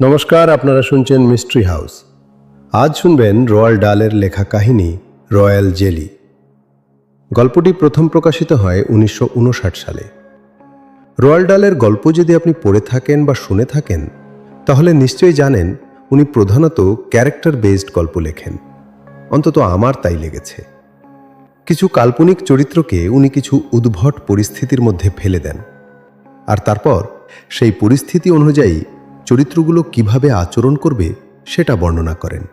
নমস্কার, আপনারা শুনছেন মিস্ট্রি হাউস। আজ শুনবেন রোয়াল্ড ডালের লেখা কাহিনী রয়্যাল জেলি। গল্পটি প্রথম প্রকাশিত হয় 1959 সালে। রোয়াল্ড ডালের গল্প যদি আপনি পড়ে থাকেন বা শুনে থাকেন, তাহলে নিশ্চয়ই জানেন উনি প্রধানত ক্যারেক্টার বেসড গল্প লেখেন। অন্তত আমার তাই লেগেছে। কিছু কাল্পনিক চরিত্রকে উনি কিছু উদ্ভট পরিস্থিতির মধ্যে ফেলে দেন, আর তারপর সেই পরিস্থিতি অনুযায়ী চরিত্রগুলো কিভাবে আচরণ করবে সেটা বর্ণনা করেন।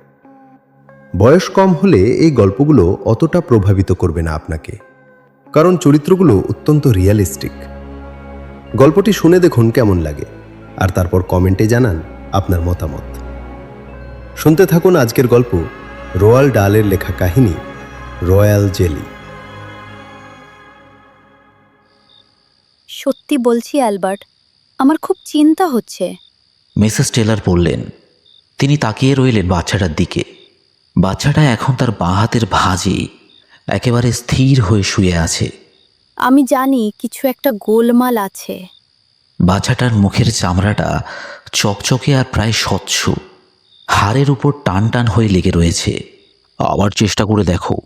বয়স কম হলে এই গল্পগুলো অতটা প্রভাবিত করবে না আপনাকে, কারণ চরিত্রগুলো অত্যন্ত রিয়ালিস্টিক। গল্পটি শুনে দেখুন কেমন লাগে, আর তারপর কমেন্টে জানান আপনার মতামত। শুনতে থাকুন আজকের গল্প রোয়াল্ড ডালের লেখা কাহিনী রয়্যাল জেলি। সত্যি বলছি অ্যালবার্ট, আমার খুব চিন্তা হচ্ছে। মিসেস টেলার বললেন। তিনি তাকিয়ে রইলেন বাচ্চাটার দিকে। বাচ্চাটা এখন তার বাঁ হাতের ভাঁজে একেবারে স্থির হয়ে শুয়ে আছে। আমি জানি কিছু একটা গোলমাল আছে। বাচ্চাটার মুখের চামড়াটা চকচকে আর প্রায় স্বচ্ছ, হাড়ের উপর টান টান হয়ে লেগে রয়েছে। আবার চেষ্টা করে দেখো,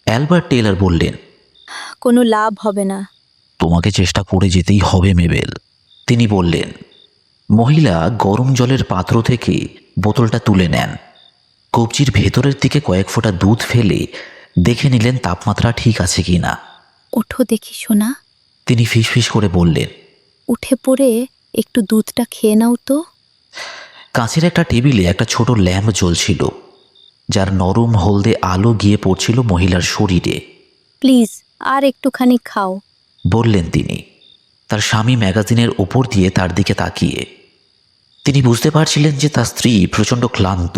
অ্যালবার্ট টেলার বললেন। কোনো লাভ হবে না। তোমাকে চেষ্টা করে যেতেই হবে মেবেল, তিনি বললেন। মহিলা গরম জলের পাত্র থেকে বোতলটা তুলে নেন। কবজির ভেতরের দিকে কয়েক ফোঁটা দুধ ফেলে দেখে নিলেন তাপমাত্রা ঠিক আছে কি না। ওঠো দেখি সোনা, তিনি ফিসফিস করে বললেন। উঠে পড়ে একটু দুধটা খেয়ে নাও তো। কাছের একটা টেবিলে একটা ছোট ল্যাম্প জ্বলছিল, যার নরম হলদে আলো গিয়ে পড়ছিল মহিলার শরীরে। প্লিজ আর একটুখানি খাও, বললেন তিনি, তার স্বামী ম্যাগাজিনের ওপর দিয়ে তার দিকে তাকিয়ে। তিনি বুঝতে পারছিলেন যে তার স্ত্রী প্রচণ্ড ক্লান্ত,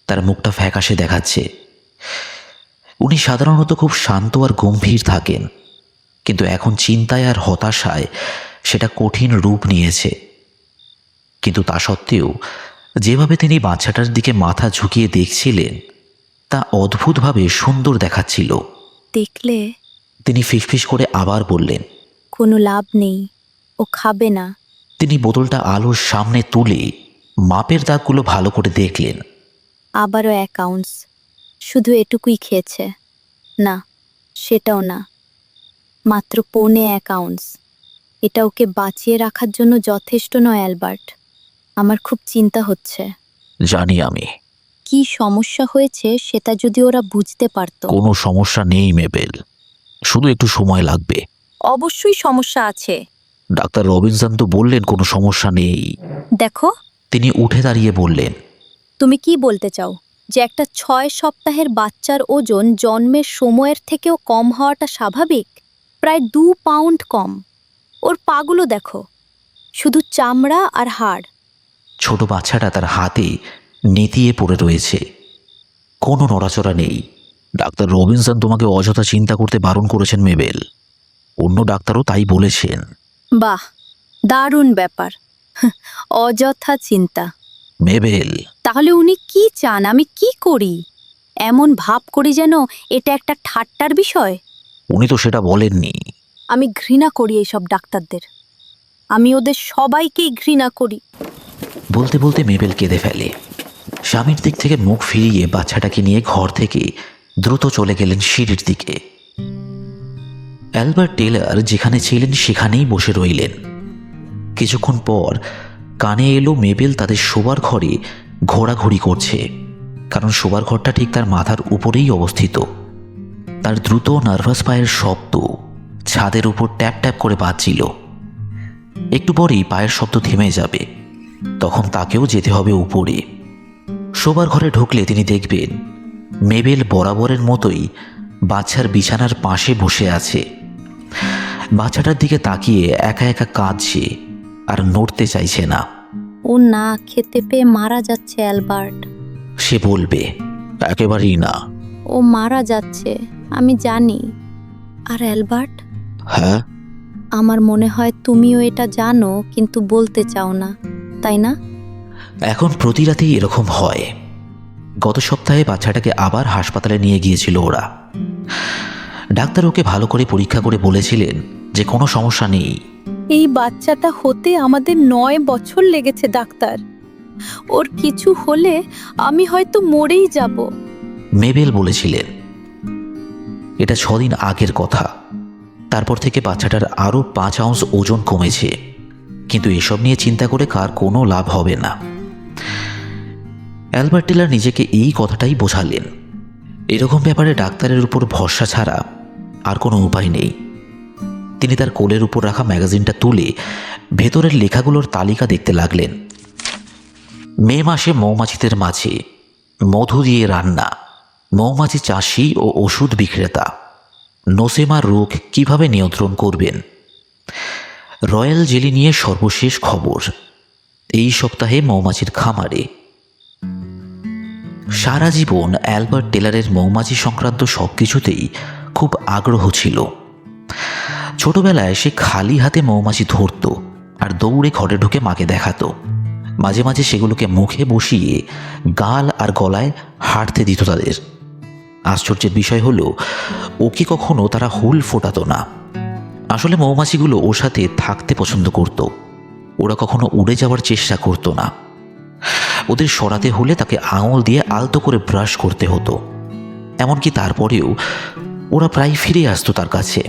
তার মুখটা ফ্যাকাশে দেখাচ্ছে। উনি সাধারণত খুব শান্ত আর গম্ভীর থাকেন, কিন্তু এখন চিন্তায় আর হতাশায় সেটা কঠিন রূপ নিয়েছে। কিন্তু তা সত্ত্বেও যেভাবে তিনি বাচ্চাটার দিকে মাথা ঝুঁকিয়ে দেখছিলেন তা অদ্ভুতভাবে সুন্দর দেখাচ্ছিল। দেখলে? তিনি ফিসফিস করে আবার বললেন। কোনো লাভ নেই, ও খাবে না। তিনি বোতলটা আলোর সামনে তুলে মাপের দাগগুলো ভালো করে দেখলেন। আবারও 1 আউন্স, শুধু এটুকুই খেয়েছে। না, সেটাও না, মাত্র 1.25 আউন্স। এটা ওকে বাঁচিয়ে রাখার জন্য যথেষ্ট নয় অ্যালবার্ট। আমার খুব চিন্তা হচ্ছে। জানি আমি। কি সমস্যা হয়েছে সেটা যদি ওরা বুঝতে পারত। কোনো সমস্যা নেই মেবেল, শুধু একটু সময় লাগবে। অবশ্যই সমস্যা আছে। ডাক্তার রবিনসন তো বললেন কোনো সমস্যা নেই। দেখো, তিনি উঠে দাঁড়িয়ে বললেন। তুমি কি বলতে চাও যে একটা 6 সপ্তাহের বাচ্চার ওজন জন্মের সময়ের থেকেও কম হওয়াটা স্বাভাবিক? প্রায় 2 পাউন্ড কম। ওর পাগুলো দেখো, শুধু চামড়া আর হাড়। ছোট বাচ্চাটা তার হাতে নেতিয়ে পড়ে রয়েছে, কোনো নড়াচড়া নেই। ডাক্তার রবিনসন তোমাকে অযথা চিন্তা করতে বারণ করেছেন মেবেল, অন্য ডাক্তারও তাই বলেছেন। বাহ, দারুণ ব্যাপার। অযথা চিন্তা। মেবেল, তাহলে উনি কি চান আমি কি করি? এমন ভাব করি যেন এটা একটা ঠাট্টার বিষয়। উনি তো সেটা বলেননি। আমি ঘৃণা করি এইসব ডাক্তারদের। আমি ওদের সবাইকেই ঘৃণা করি। বলতে বলতে মেবেল কেঁদে ফেলে। স্বামীর দিক থেকে মুখ ফিরিয়ে বাচ্চাটাকে নিয়ে ঘর থেকে দ্রুত চলে গেলেন সিঁড়ির দিকে। অ্যালবার্ট টেলার যেখানে ছিলেন সেখানেই বসে রইলেন। কিছুক্ষণ পর কানে এলো মেবেল তাদের শোবার ঘরে ঘোরাঘুরি করছে, কারণ শোবার ঘরটা ঠিক তার মাথার উপরেই অবস্থিত। তার দ্রুত নার্ভাস পায়ের শব্দ ছাদের উপর ট্যাপ ট্যাপ করে বাজছিল। একটু পরেই পায়ের শব্দ থেমে যাবে, তখন তাকেও যেতে হবে উপরে। শোবার ঘরে ঢুকলে তিনি দেখবেন মেবেল বরাবরের মতোই বাচ্চার বিছানার পাশে বসে আছে। বাচ্চাটার দিকে তাকিয়ে একা একা কাঁদছে আর নড়তে চাইছে না। ও না খেতে পেয়ে মারা যাচ্ছে অ্যালবার্ট। সে বলবে, একেবারেই না। ও মারা যাচ্ছে, আমি জানি। আর অ্যালবার্ট, হ্যাঁ? আমার মনে হয় তুমিও এটা জানো কিন্তু বলতে চাও না, তাই না? এখন প্রতি রাতেই এরকম হয়। গত সপ্তাহে বাচ্চাটাকে আবার হাসপাতালে নিয়ে গিয়েছিল ওরা। ডাক্তার ওকে ভালো করে পরীক্ষা করে বলেছিলেন যে কোনো সমস্যা নেই। এই বাচ্চাটা হতে আমাদের 9 বছর লেগেছে ডাক্তার। ওর কিছু হলে আমি হয়তো মরেই যাব। মেবেল বলেছিলেন। এটা 6 দিন আগের কথা। তারপর থেকে বাচ্চাটার আরও 5 আউন্স ওজন কমেছে, কিন্তু এসব নিয়ে চিন্তা করে কার কোনো লাভ হবে না। অ্যালবার্ট টেলর নিজেকে এই কথাটাই বোঝালেন। এরকম ব্যাপারে ডাক্তারের উপর ভরসা ছাড়া আর কোনো উপায় নেই। তিনি তার কোলের উপর রাখা ম্যাগাজিনটা তুলে ভেতরের লেখাগুলোর তালিকা দেখতে লাগলেন। মে মাসে মৌমাছিদের মাঝে মধু দিয়ে রান্না, মৌমাছি চাষি ও ওষুধ বিক্রেতা, নোসেমা রোগ কিভাবে নিয়ন্ত্রণ করবেন, রয়্যাল জেলি নিয়ে সর্বশেষ খবর, এই সপ্তাহে মৌমাছির খামারে। সারা জীবন অ্যালবার্ট টেলরের মৌমাছি সংক্রান্ত সব কিছুতেই খুব আগ্রহ ছিল। ছোটবেলায় সে খালি হাতে মৌমাছি ধরত আর দৌড়ে ঘরে ঢুকে মাকে দেখাতো। মাঝে মাঝে সেগুলোকে মুখে বসিয়ে গাল আর গলায় হাঁটতে দিত তাদের। আশ্চর্যের বিষয় হলো ওকে কখনো তারা হুল ফোটাতো না। আসলে মৌমাছিগুলো ওর সাথে থাকতে পছন্দ করত। ওরা কখনো উড়ে যাওয়ার চেষ্টা করতো না। ওদের সরাতে হলে তাকে আঙুল দিয়ে আলতো করে ব্রাশ করতে হতো। এমনকি তারপরেও ওরা প্রায় ফিরে আসতো তার কাছে।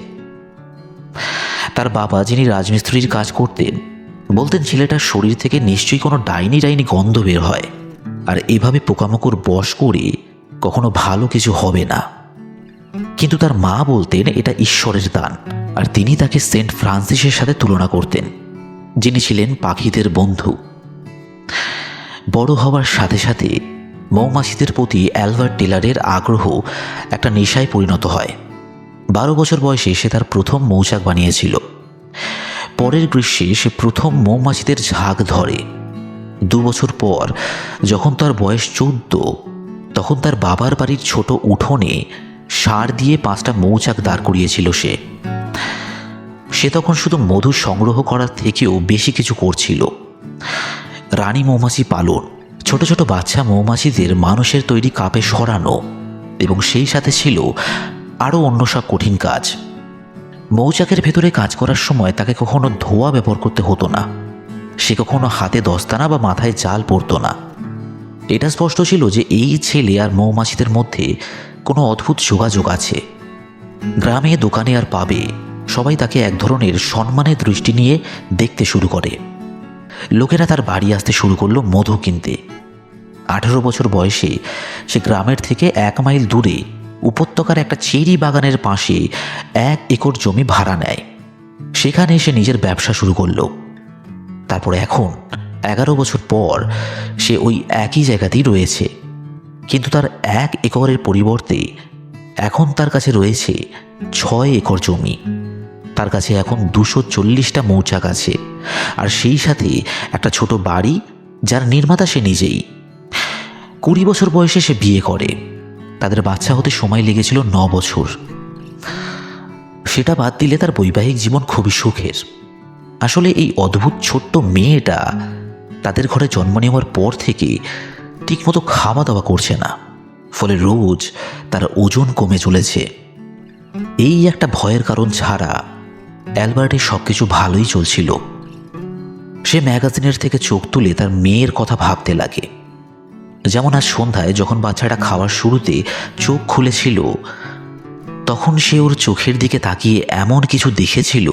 তার বাবা, যিনি রাজমিস্ত্রির কাজ করতেন, বলতেন ছেলেটার শরীর থেকে নিশ্চয়ই কোনো ডাইনি গন্ধ বের হয়, আর এভাবে পোকামাকড় বশ করে কখনো ভালো কিছু হবে না। কিন্তু তার মা বলতেন এটা ঈশ্বরের দান, আর তিনি তাকে সেন্ট ফ্রান্সিসের সাথে তুলনা করতেন, যিনি ছিলেন পাখিদের বন্ধু। বড় হওয়ার সাথে সাথে মৌমাছিদের প্রতি অ্যালবার্ট টেলরের আগ্রহ একটা নেশায় পরিণত হয়। 12 বছর বয়সে সে তার প্রথম মৌচাক বানিয়েছিল। পরের গ্রীষ্মে সে প্রথম মৌমাছিদের ঝাঁক ধরে। 2 বছর পর যখন তার বয়স 14, তখন তার বাবার বাড়ির ছোট উঠোনে সার দিয়ে 5টা মৌচাক দাঁড় করিয়েছিল সে তখন শুধু মধু সংগ্রহ করার থেকেও বেশি কিছু করছিল। রানী মৌমাছি পালন, ছোট ছোট বাচ্চা মৌমাছিদের মানুষের তৈরি কাপে সরানো, এবং সেই সাথে ছিল আরও অন্য সব কঠিন কাজ। মৌচাকের ভেতরে কাজ করার সময় তাকে কখনো ধোয়া ব্যবহার করতে হতো না। সে কখনো হাতে দস্তানা বা মাথায় জাল পরতো না। এটা স্পষ্ট ছিল যে এই ছেলে আর মৌমাছিদের মধ্যে কোনো অদ্ভুত যোগাযোগ আছে। গ্রামে, দোকানে আর পাবে সবাই তাকে এক ধরনের সম্মানের দৃষ্টি নিয়ে দেখতে শুরু করে। লোকেরা তার বাড়ি আসতে শুরু করলো মধু কিনতে। 18 বছর বয়সে সে গ্রামের থেকে 1 মাইল দূরে উপত্যকার একটা চেরি বাগানের পাশে 1 একর জমি ভাড়া নেয়। সেখানে সে নিজের ব্যবসা শুরু করলো। তারপর এখন 11 বছর পর সে ওই একই জায়গাতেই রয়েছে, কিন্তু তার 1 একরের পরিবর্তে এখন তার কাছে রয়েছে 6 একর জমি। তার কাছে এখন 240টা মৌচাক আছে, আর সেই সাথে একটা ছোট বাড়ি যার নির্মাতা সে নিজেই। 20 বছর বয়সে সে বিয়ে করে। তাদের বাচ্চা হতে সময় লেগেছিল 9 বছর। সেটা বাদ দিলে তার বৈবাহিক জীবন খুবই সুখের। আসলে এই অদ্ভুত ছোট্ট মেয়েটা তাদের ঘরে জন্ম নেওয়ার পর থেকে ঠিকমতো খাওয়া দাওয়া করছে না, ফলে রোজ তার ওজন কমে চলেছে। এই একটা ভয়ের কারণ ছাড়া অ্যালবার্টের সব কিছু ভালোই চলছিল। সে ম্যাগাজিনের থেকে চোখ তুলে তার মেয়ের কথা ভাবতে লাগে। যেমন আজ সন্ধ্যায় যখন বাচ্চাটা খাওয়ার শুরুতে চোখ খুলেছিল, তখন সে ওর চোখের দিকে তাকিয়ে এমন কিছু দেখেছিল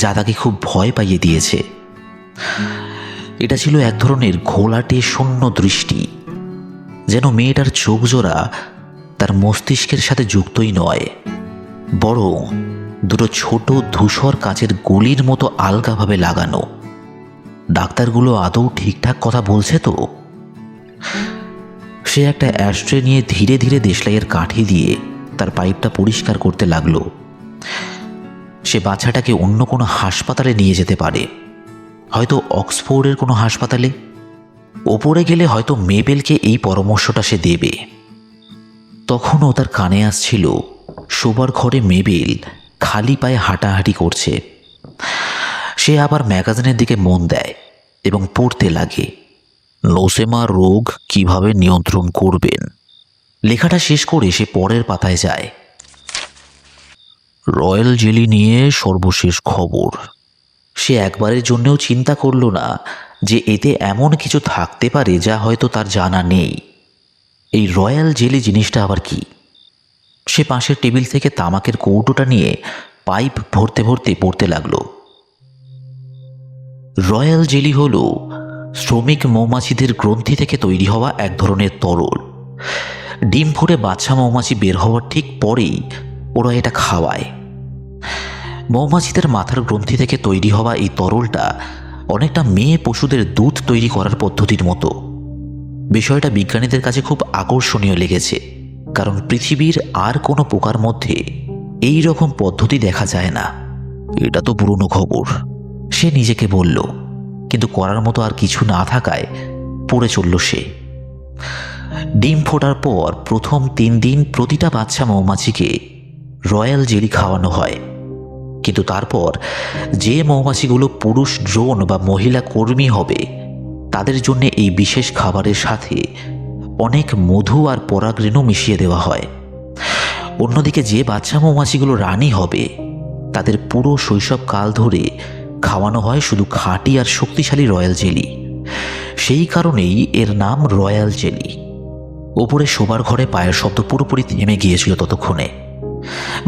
যা তাকে খুব ভয় পাইয়ে দিয়েছে। এটা ছিল এক ধরনের ঘোলাটে শূন্য দৃষ্টি, যেন মেয়েটার চোখ জোড়া তার মস্তিষ্কের সাথে যুক্তই নয়, বরং দুটো ছোট ধূসর কাচের গুলির মতো আলগাভাবে লাগানো। ডাক্তারগুলো আদৌ ঠিকঠাক কথা বলছে তো? সে একটা অ্যাশট্রে নিয়ে ধীরে ধীরে দেশলাইয়ের কাঠি দিয়ে তার পাইপটা পরিষ্কার করতে লাগলো। সে বাচ্চাটাকে অন্য কোনো হাসপাতালে নিয়ে যেতে পারে, হয়তো অক্সফোর্ডের কোনো হাসপাতালে। ওপরে গেলে হয়তো মেবেলকে এই পরামর্শটা সে দেবে। তখনও তার কানে আসছিল শোবার ঘরে মেবেল খালি পায়ে হাঁটাহাঁটি করছে। সে আবার ম্যাগাজিনের দিকে মন দেয় এবং পড়তে লাগে, নোসেমা রোগ কিভাবে নিয়ন্ত্রণ করবেন। লেখাটা শেষ করে সে পরের পাতায় যায়। রয়্যাল জেলি নিয়ে সর্বশেষ খবর, সে একবারের জন্যও চিন্তা করল না যে এতে এমন কিছু থাকতে পারে যা হয়তো তার জানা নেই। এই রয়্যাল জেলি জিনিসটা আবার কি? সে পাশের টেবিল থেকে তামাকের কৌটোটা নিয়ে পাইপ ভরতে ভরতে পড়তে লাগলো। রয়্যাল জেলি হলো শ্রমিক মৌমাছিদের গ্রন্থি থেকে তৈরি হওয়া এক ধরনের তরল। ডিম ফুটে বাচ্চা মৌমাছি বের হওয়ার ঠিক পরেই ওরা এটা খাওয়ায়। মৌমাছিদের মাথার গ্রন্থি থেকে তৈরি হওয়া এই তরলটা অনেকটা মেয়ে পশুদের দুধ তৈরি করার পদ্ধতির মতো। বিষয়টা বিজ্ঞানীদের কাছে খুব আকর্ষণীয় লেগেছে, কারণ পৃথিবীর আর কোনো পোকার মধ্যে এই রকম পদ্ধতি দেখা যায় না। এটা তো পুরনো খবর, সে নিজেকে বলল, কিন্তু করার মতো আর কিছু না থাকায় পড়ে চলল সে। ডিম ফোটার পর প্রথম 3 দিন প্রতিটা বাচ্চা মৌমাছিকে রয়্যাল জেলি খাওয়ানো হয়, কিন্তু তারপর যে মৌমাছিগুলো পুরুষ ড্রোন বা মহিলা কর্মী হবে তাদের জন্য এই বিশেষ খাবারের সাথে অনেক মধু আর পরাগরেণু মিশিয়ে দেওয়া হয়। অন্যদিকে যে বাচ্চা মৌমাছিগুলো রানী হবে তাদের পুরো শৈশবকাল ধরে খাওয়ানো হয় শুধু খাঁটি আর শক্তিশালী রয়্যাল জেলি। সেই কারণেই এর নাম রয়্যাল জেলি। ওপরে শোবার ঘরে পায়ের শব্দ পুরোপুরি থেমে গিয়েছিল ততক্ষণে।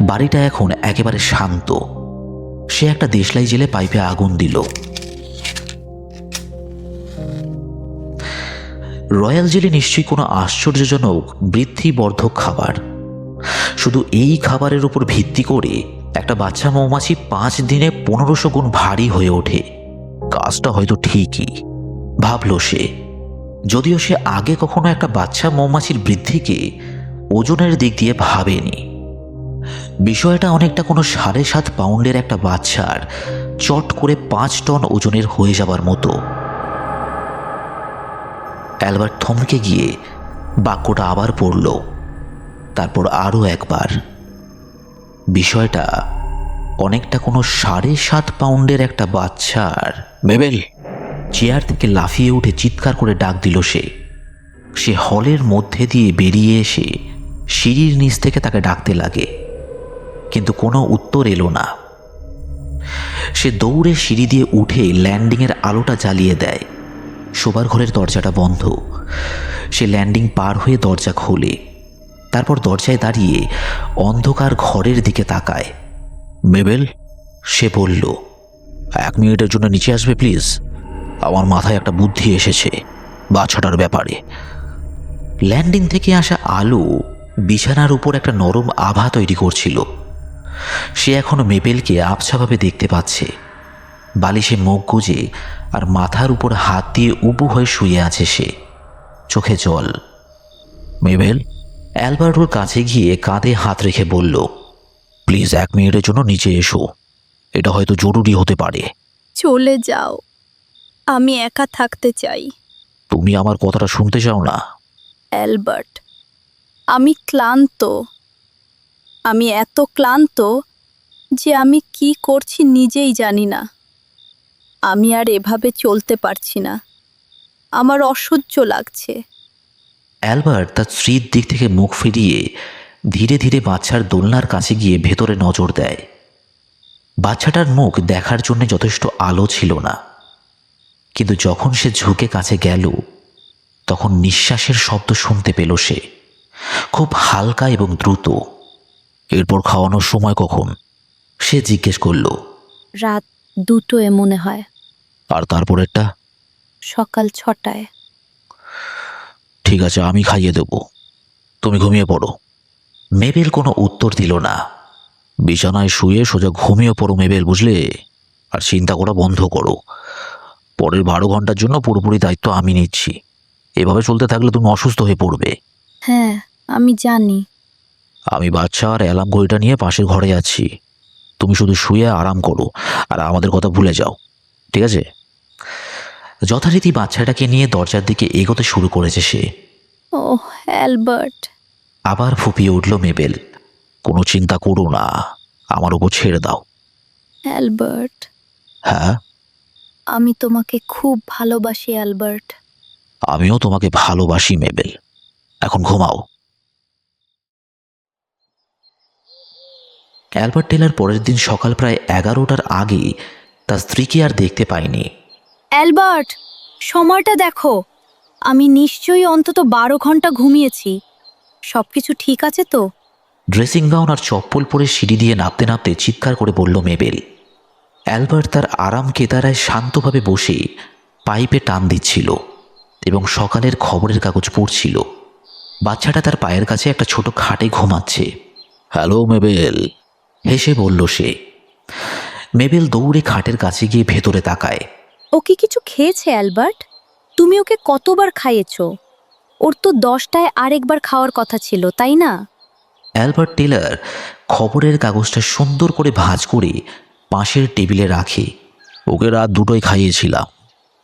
বাড়িটা এখন একেবারে শান্ত। সে একটা দেশলাই জেলে পাইপে আগুন দিল। রয়্যাল জেলি নিশ্চয়ই কোনো আশ্চর্যজনক বৃদ্ধিবর্ধক খাবার। শুধু এই খাবারের উপর ভিত্তি করে একটা বাচ্চা মৌমাছি 5 দিনে 1500 গুণ ভারী হয়ে ওঠে। কাজটা হয়তো ঠিকই, ভাবল সে, যদিও সে আগে কখনো একটা বাচ্চা মৌমাছির বৃদ্ধিকে ওজনের দিক দিয়ে ভাবেনি। বিষয়টা অনেকটা কোনো 7.5 পাউন্ডের একটা বাচ্চার চট করে 5 টন ওজনের হয়ে যাবার মতো। অ্যালবার্ট থমকে গিয়ে বাক্যটা আবার পড়ল, তারপর আরও একবার। বিষয়টা অনেকটা কোনো 7.5 পাউন্ডের একটা বাচ্চার। মেবেল! চেয়ার থেকে লাফিয়ে উঠে চিৎকার করে ডাক দিল সে। সে হলের মধ্যে দিয়ে বেরিয়ে এসে সিঁড়ির নিচ থেকে তাকে ডাকতে লাগে, কিন্তু কোনো উত্তর এলো না। সে দৌড়ে সিঁড়ি দিয়ে উঠে ল্যান্ডিংয়ের আলোটা জ্বালিয়ে দেয়। শোবার ঘরের দরজাটা বন্ধ। সে ল্যান্ডিং পার হয়ে দরজা খোলে, তারপর দরজায় দাঁড়িয়ে অন্ধকার ঘরের দিকে তাকায়। মেবেল, সে বলল, 1 মিনিটের জন্য নিচে আসবে প্লিজ? আমার মাথায় একটা বুদ্ধি এসেছে বাচ্চাটার ব্যাপারে। ল্যান্ডিং থেকে আসা আলো বিছানার উপর একটা নরম আভা তৈরি করছিল। সে এখন মেবেলকে আবছাভাবে দেখতে পাচ্ছে। বালিশে মুখ গুজে আর মাথার উপর হাত দিয়ে উবু হয়ে শুয়ে আছে সে, চোখে জল। মেবেল! অ্যালবার্ট ওর কাছে গিয়ে কাঁধে হাত রেখে বলল, প্লিজ 1 মিনিটের জন্য নিচে এসো, এটা হয়তো জরুরি হতে পারে। চলে যাও, আমি একা থাকতে চাই। তুমি আমার কথাটা শুনতে চাও না? অ্যালবার্ট, আমি ক্লান্ত। আমি এত ক্লান্ত যে আমি কি করছি নিজেই জানি না। আমি আর এভাবে চলতে পারছি না, আমার অসহ্য লাগছে। অ্যালবার্ট তার স্ত্রীর দিক থেকে মুখ ফিরিয়ে ধীরে ধীরে বাচ্চার দোলনার কাছে গিয়ে ভেতরে নজর দেয়। বাচ্চাটার মুখ দেখার জন্য যথেষ্ট আলো ছিল না, কিন্তু যখন সে ঝুঁকে কাছে গেল তখন নিঃশ্বাসের শব্দ শুনতে পেল সে, খুব হালকা এবং দ্রুত। এরপর খাওয়ানোর সময় কখন? সে জিজ্ঞেস করল। রাত 2টোয় মনে হয়। আর তারপরেরটা? সকাল 6টায়। ঠিক আছে, আমি খাইয়ে দেব, তুমি ঘুমিয়ে পড়ো। মেবেল কোনো উত্তর দিল না। বিছানায় শুয়ে সোজা ঘুমিয়ে পড়ো মেবেল, বুঝলে? আর চিন্তা করা বন্ধ করো। পরের 12 ঘন্টার জন্য পুরোপুরি দায়িত্ব আমি নিচ্ছি। এভাবে চলতে থাকলে তুমি অসুস্থ হয়ে পড়বে। হ্যাঁ, আমি জানি। আমি বাচ্চা আর অ্যালার্ম ঘড়িটা নিয়ে পাশের ঘরে যাচ্ছি। তুমি শুধু শুয়ে আরাম করো আর আমাদের কথা ভুলে যাও, ঠিক আছে? যথারীতি বাচ্চাটাকে নিয়ে দরজার দিকে এগোতে শুরু করেছে সে। ওহ অ্যালবার্ট! আবার ফুপিয়ে উঠল মেবেল। কোনো চিন্তা করো না, আমার উপর ছেড়ে দাও। অ্যালবার্ট, হ্যাঁ? আমি তোমাকে খুব ভালোবাসি অ্যালবার্ট। আমিও তোমাকে ভালোবাসি মেবেল। এখন ঘুমাও। অ্যালবার্ট টেলার পরের দিন সকাল প্রায় 11টার আগে তার স্ত্রীকে আর দেখতে পায়নি। অ্যালবার্ট, সময়টা দেখো। আমি নিশ্চয়ই অন্তত 12 ঘন্টা ঘুমিয়েছি। সবকিছু ঠিক আছে তো? ড্রেসিং গাউন আর চপ্পল পরে সিঁড়ি দিয়ে নামতে নামতে চিৎকার করে বলল মেবেল। অ্যালবার্ট তার আরাম কেদারায় শান্তভাবে বসে পাইপে টান দিচ্ছিল এবং সকালের খবরের কাগজ পড়ছিল। বাচ্চাটা তার পায়ের কাছে একটা ছোট খাটে ঘুমাচ্ছে। হ্যালো মেবেল, হেসে বলল সে। মেবেল দৌড়ে খাটের কাছে গিয়ে ভেতরে তাকায়। ও কি কিছু খেয়েছে অ্যালবার্ট? তুমি ওকে কতবার খাইয়েছো? ওর তো 10টায় আরেকবার খাওয়ার কথা ছিল, তাই না? অ্যালবার্ট টেলর খবরের কাগজটা সুন্দর করে ভাঁজ করে পাশের টেবিলে রাখে। ওকে রাত 2টোয় খাইয়েছিলাম,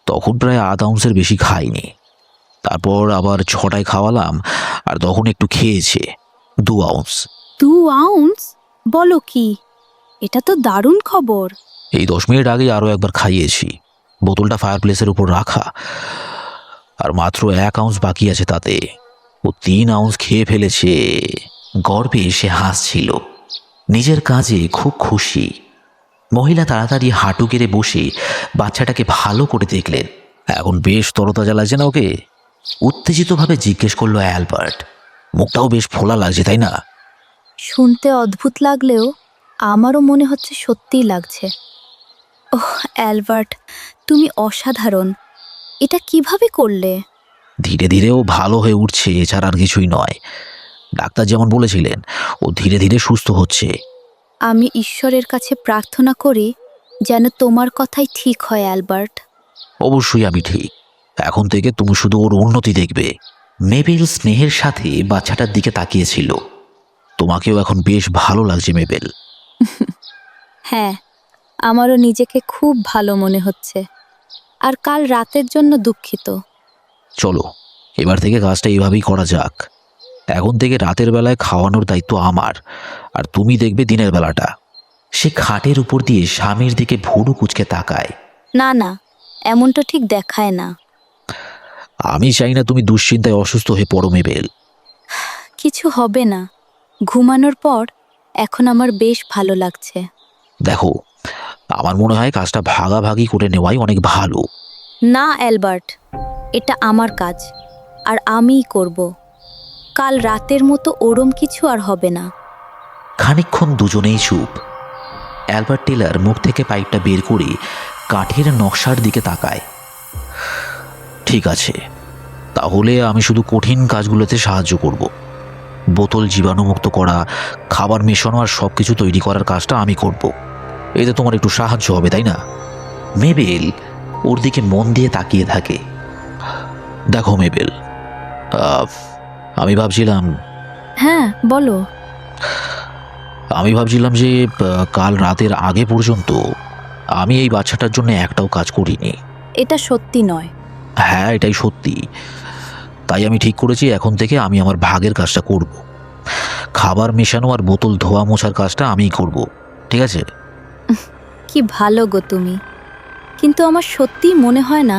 তখন প্রায় আধ আউন্সের বেশি খাইনি। তারপর আবার 6টায় খাওয়ালাম, আর তখন একটু খেয়েছে 2 আউন্স। 2 আউন্স? বলো কি? এটা তো দারুণ খবর। এই 10 মিনিট আগে আরও একবার খাইয়েছি। বোতলটা ফায়ারপ্লেসের উপর রাখা, আর মাত্র 1 আউন্স বাকি আছে তাতে। ও 3 আউন্স খেয়ে ফেলেছে। গর্বে সে হাসছিল, নিজের কাজে খুব খুশি। মহিলা তাড়াতাড়ি হাঁটু গেড়ে বসে বাচ্চাটাকে ভালো করে দেখলেন। এখন বেশ তরতাজা লাগছে না ওকে? উত্তেজিতভাবে জিজ্ঞেস করলো অ্যালবার্ট। মুখটাও বেশ ফোলা লাগছে, তাই না? শুনতে অদ্ভুত লাগলেও আমারও মনে হচ্ছে সত্যিই লাগছে। ওহ অ্যালবার্ট, তুমি অসাধারণ। এটা কিভাবে করলে? ধীরে ধীরে ও ভালো হয়ে উঠছে, এছাড়া আর কিছুই নয়। ডাক্তার যেমন বলেছিলেন, ও ধীরে ধীরে সুস্থ হচ্ছে। আমি ঈশ্বরের কাছে প্রার্থনা করি যেন তোমার কথাই ঠিক হয় অ্যালবার্ট। অবশ্যই আমি ঠিক। এখন থেকে তুমি শুধু ওর উন্নতি দেখবে। মেবেল স্নেহের সাথে বাচ্চাটার দিকে তাকিয়েছিল। তোমাকেও এখন বেশ ভালো লাগছে মেবেল। হ্যাঁ, আমারও নিজেকে খুব ভালো মনে হচ্ছে। আর কাল রাতের জন্য দুঃখিত। চলো, এবার থেকে কাজটা এভাবেই করা যাক। এখন থেকে রাতের বেলায় খাওয়ানোর দায়িত্ব আমার, আর তুমি দেখবে দিনের বেলাটা। সে খাটের উপর দিয়ে স্বামীর দিকে ভুরু কুঁচকে তাকায়। না না, এমনটা ঠিক দেখায় না। আমি চাই না তুমি দুশ্চিন্তায় অসুস্থ হয়ে পড়ো মেবেল। কিছু হবে না। ঘুমানোর পর এখন আমার বেশ ভালো লাগছে। দেখো, আমার মনে হয় কাজটা ভাগাভাগি করে নেওয়াই অনেক ভালো। না অ্যালবার্ট, এটা আমার কাজ, আর আমিই করব। কাল রাতের মতো ওরম কিছু আর হবে না। খানিকক্ষণ দুজনেই চুপ। অ্যালবার্ট টেলর মুখ থেকে পাইপটা বের করে কাঠের নকশার দিকে তাকায়। ঠিক আছে, তাহলে আমি শুধু কঠিন কাজগুলোতে সাহায্য করব। বোতল জীবাণুমুক্ত করা, খাবার মেশানো আর সব কিছু তৈরি করার কাজটা আমি করব। এতে তোমার একটু সাহায্য হবে, তাই না? মেবেল ওর দিকে মন দিয়ে তাকিয়ে থাকে। দেখো মেবেল, আমি ভাবছিলাম হ্যাঁ বলো। যে কাল রাতের আগে পর্যন্ত আমি এই বাচ্চাটার জন্য একটাও কাজ করিনি। এটা সত্যি নয়। হ্যাঁ, এটাই সত্যি। তাই আমি ঠিক করেছি এখন থেকে আমি আমার ভাগের কাজটা করব। খাবার মেশানো আর বোতল ধোয়া মোছার কাজটা আমিই করব, ঠিক আছে? কি ভালো গো তুমি। কিন্তু আমার সত্যিই মনে হয় না